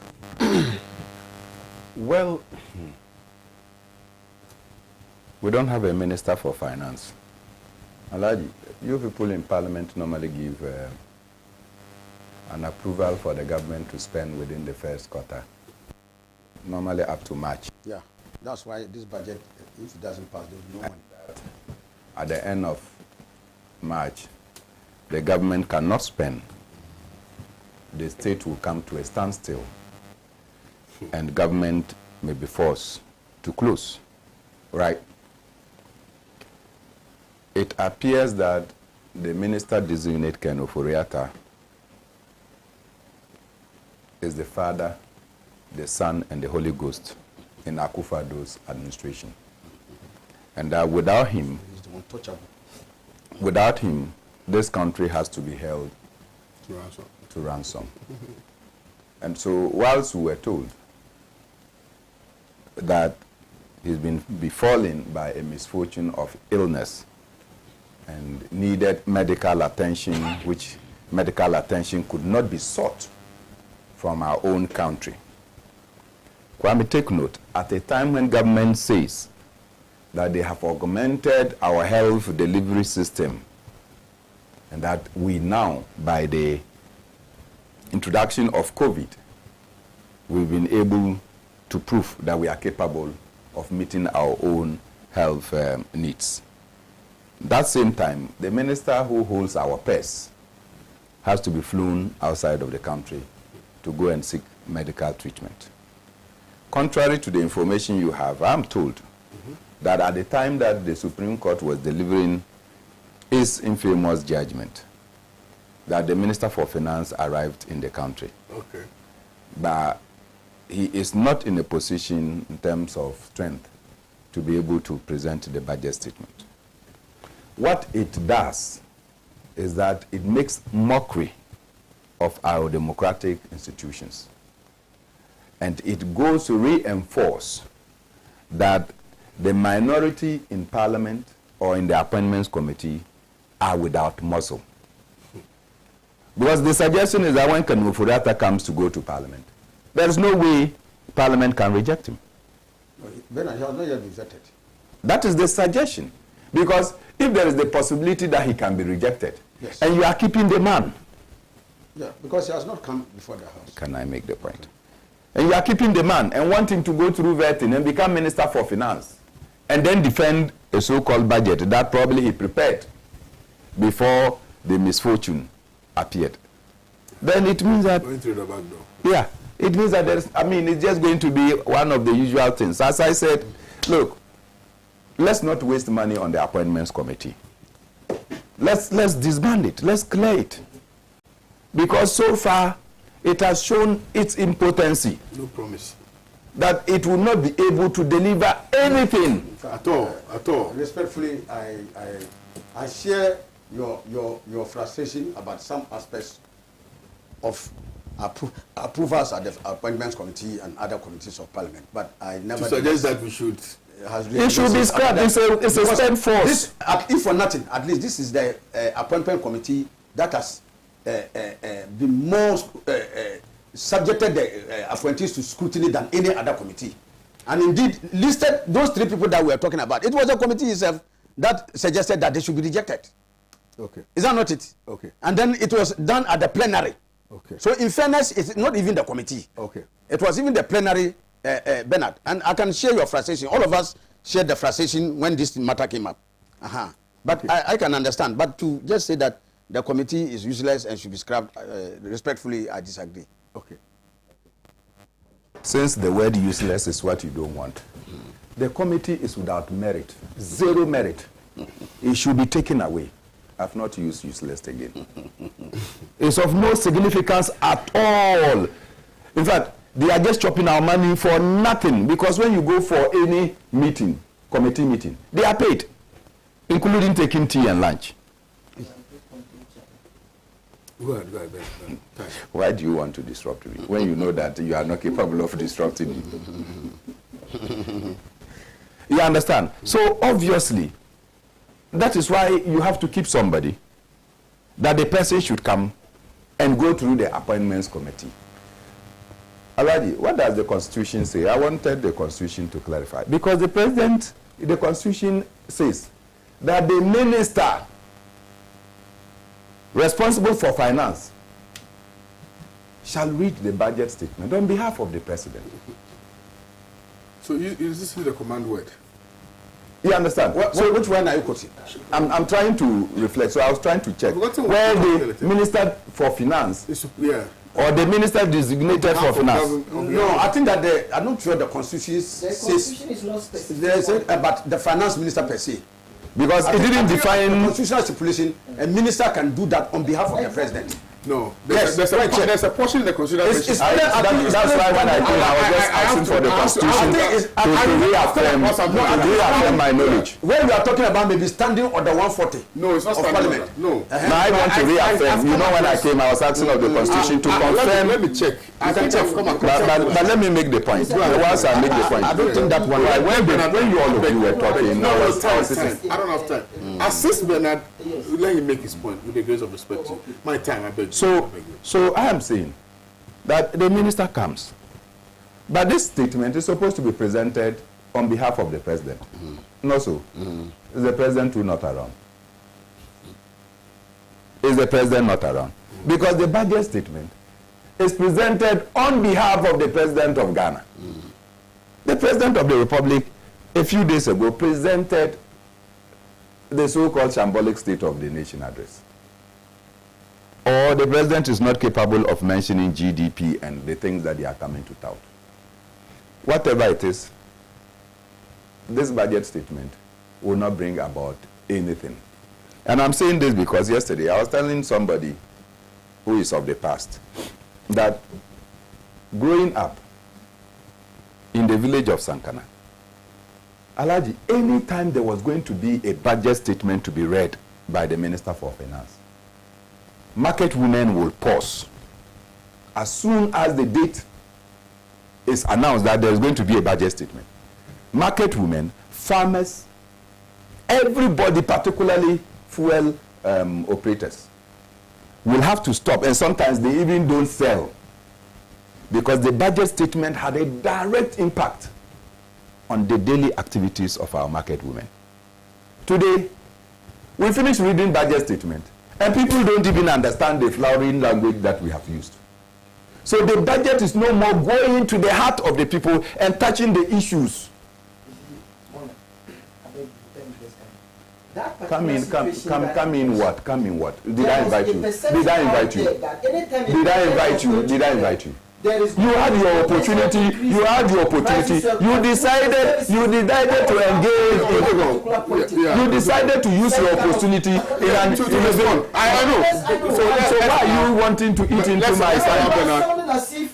Well, we don't have a minister for finance. Alaji, you people in parliament normally give an approval for the government to spend within the first quarter, normally up to March. Yeah, that's why this budget, if it doesn't pass, there will be no money. At the end of March, the government cannot spend. The state will come to a standstill, and government may be forced to close, right? It appears that the minister designate Ken Oforiatta is the Father, the Son, and the Holy Ghost in Akufo-Addo's administration. And that without him, this country has to be held to ransom. And so whilst we were told that he's been befallen by a misfortune of illness and needed medical attention, which medical attention could not be sought from our own country. Kwame, take note, at a time when government says that they have augmented our health delivery system and that we now, by the introduction of COVID, we've been able to prove that we are capable of meeting our own health needs. That same time, the minister who holds our purse has to be flown outside of the country to go and seek medical treatment. Contrary to the information you have, I'm told that at the time that the Supreme Court was delivering its infamous judgment, that the Minister for Finance arrived in the country. Okay. But he is not in a position in terms of strength to be able to present the budget statement. What it does is that it makes mockery of our democratic institutions. And it goes to reinforce that the minority in Parliament or in the Appointments Committee are without muscle. Because the suggestion is that when Kanufurata comes to go to Parliament, there is no way Parliament can reject him. Bernard, he has not yet been vetted. That is the suggestion. Because if there is the possibility that he can be rejected, yes, and you are keeping the man. Yeah, because he has not come before the House. Can I make the point? And you are keeping the man and want him to go through vetting and become Minister for Finance and then defend a so-called budget that probably he prepared before the misfortune appeared. Then it means that... Going through the back door. Yeah, it means that there's... I mean, it's just going to be one of the usual things. As I said, look, let's not waste money on the Appointments Committee. Let's disband it. Let's clear it. Because so far, it has shown its impotency. No promise. That it will not be able to deliver anything. At all, at all. Respectfully, I share your frustration about some aspects of approvals at the Appointments Committee and other committees of Parliament, but I never... To suggest that we should... It should be scrapped. It's a spent force. If for nothing, at least this is the Appointment Committee that has been more subjected the appointees to scrutiny than any other committee. And indeed, listed those three people that we are talking about. It was the committee itself that suggested that they should be rejected. Okay. Is that not it? Okay. And then it was done at the plenary. Okay. So in fairness, it's not even the committee. Okay. It was even the plenary, Bernard. And I can share your frustration. All of us shared the frustration when this matter came up. But okay. I can understand. But to just say that the committee is useless and should be scrapped, respectfully, I disagree. Okay. Since the word useless is what you don't want, the committee is without merit, zero merit. It should be taken away. I've not used useless again. It's of no significance at all. In fact, they are just chopping our money for nothing, because when you go for any meeting, committee meeting, they are paid, including taking tea and lunch. Go ahead. Why do you want to disrupt me when you know that you are not capable of disrupting me? You understand? So obviously, that is why you have to keep somebody, that the person should come and go through the Appointments Committee. Already, what does the Constitution say? I wanted the Constitution to clarify. Because the President, the Constitution says that the minister responsible for finance shall read the budget statement on behalf of the President. So this is the command word? You understand? So which one are you quoting? I'm trying to reflect. So I was trying to check where the Minister for Finance or the Minister designated for Finance. No, I think that I'm not sure the Constitution says... The Constitution is not specific. But the Finance Minister per se. Because it didn't define... The constitutional stipulation, a minister can do that on behalf of the President. No. Yes, There's a portion in the constitution. That's why when I came, I was just asking for the constitution to reaffirm my knowledge. When we are talking about maybe standing order 140. No, it's not of standing Parliament. order. No. Now I want to reaffirm. You know, when I came, I was asking of the constitution to confirm. Let me check. But let me make the point. Once I make the point, I don't think that one. When you all of you were talking, no, it's time. I don't have time. Assist Bernard. Let him make his point with the grace of respect to you. My time, I beg. So I am saying that the minister comes, but this statement is supposed to be presented on behalf of the president. Not so. Is the president too not around? Is the president not around? Because the budget statement is presented on behalf of the president of Ghana. The president of the republic, a few days ago, presented the so-called shambolic State of the Nation address. Or the president is not capable of mentioning GDP and the things that they are coming to tout. Whatever it is, this budget statement will not bring about anything. And I'm saying this because yesterday I was telling somebody who is of the past that growing up in the village of Sankana, Alaji, anytime there was going to be a budget statement to be read by the Minister for Finance, market women will pause. As soon as the date is announced that there is going to be a budget statement, market women, farmers, everybody, particularly fuel operators, will have to stop, and sometimes they even don't sell because the budget statement had a direct impact on the daily activities of our market women. Today, we finished reading budget statement, and people don't even understand the flowering language that we have used. So the budget is no more going to the heart of the people and touching the issues. Come in what? Did I invite you? Did I invite you? You had your opportunity. You decided to engage. You decided to use your opportunity in an event. I know. So why are you wanting to eat into my salad? Must you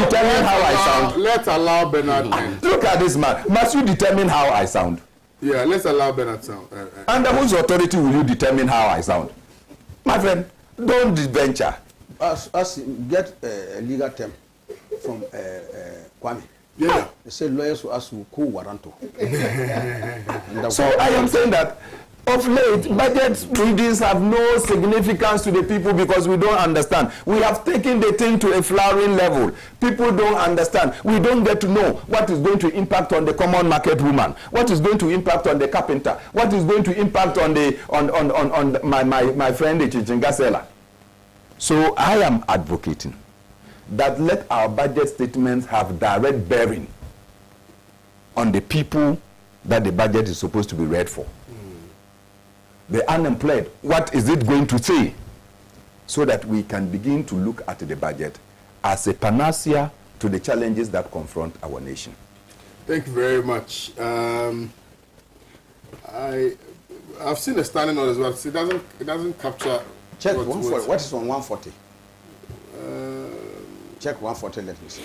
determine how I sound? Let's allow Bernard. Look at this man. Must you determine how I sound? Yeah, let's allow Bernard sound. Under whose authority will you determine how I sound? My friend, don't venture. Us get a legal term from Kwame. Yeah. They say lawyers will ask you who waranto. So I am saying that of late, budget readings have no significance to the people because we don't understand. We have taken the thing to a flowering level. People don't understand. We don't get to know what is going to impact on the common market woman, what is going to impact on the carpenter, what is going to impact on the my friend the Chichinga seller. So I am advocating that let our budget statements have direct bearing on the people that the budget is supposed to be read for. The unemployed, what is it going to say? So that we can begin to look at the budget as a panacea to the challenges that confront our nation. Thank you very much. I've seen the standing order as well. It doesn't capture. Check 140. What is on 140? Check 140. Let me see.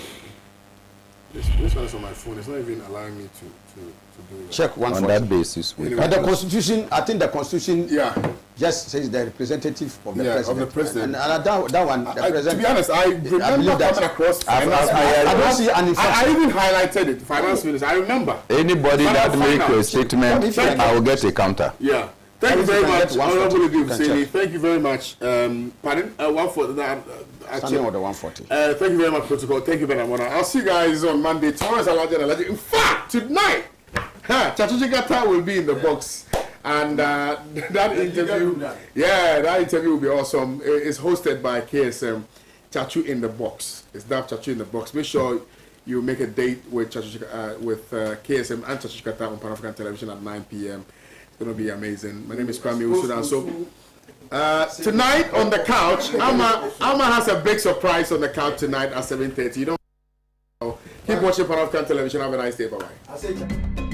This one is on my phone. It's not even allowing me to do that. Check 140. On that basis, but the Constitution, I think the Constitution, yeah, just says the representative of the president. Of the president. And that one, the president. To be honest, I remember coming across. I don't see any. I even highlighted it. Finance minister. I remember. Anybody that make a statement, I will get a counter. Yeah. Thank you very much, Honorable Husseini. Thank you very much. Pardon? 140. Standing order 140. Thank you very much, Protocol. Thank you very much. I'll see you guys on Monday. Tomorrow is Alaji. In fact, tonight, Chachujikata will be in the box. And that interview, that interview will be awesome. It's hosted by KSM, Chachu in the Box. It's that Chachu in the Box. Make sure you make a date with KSM and Chachujikata on Pan African Television at 9 p.m. It's going to be amazing. My name is Kwame Owusu. So tonight on the couch, Alma has a big surprise on the couch tonight at 7:30. You don't know. Keep watching Pan African Television. Have a nice day. Bye-bye.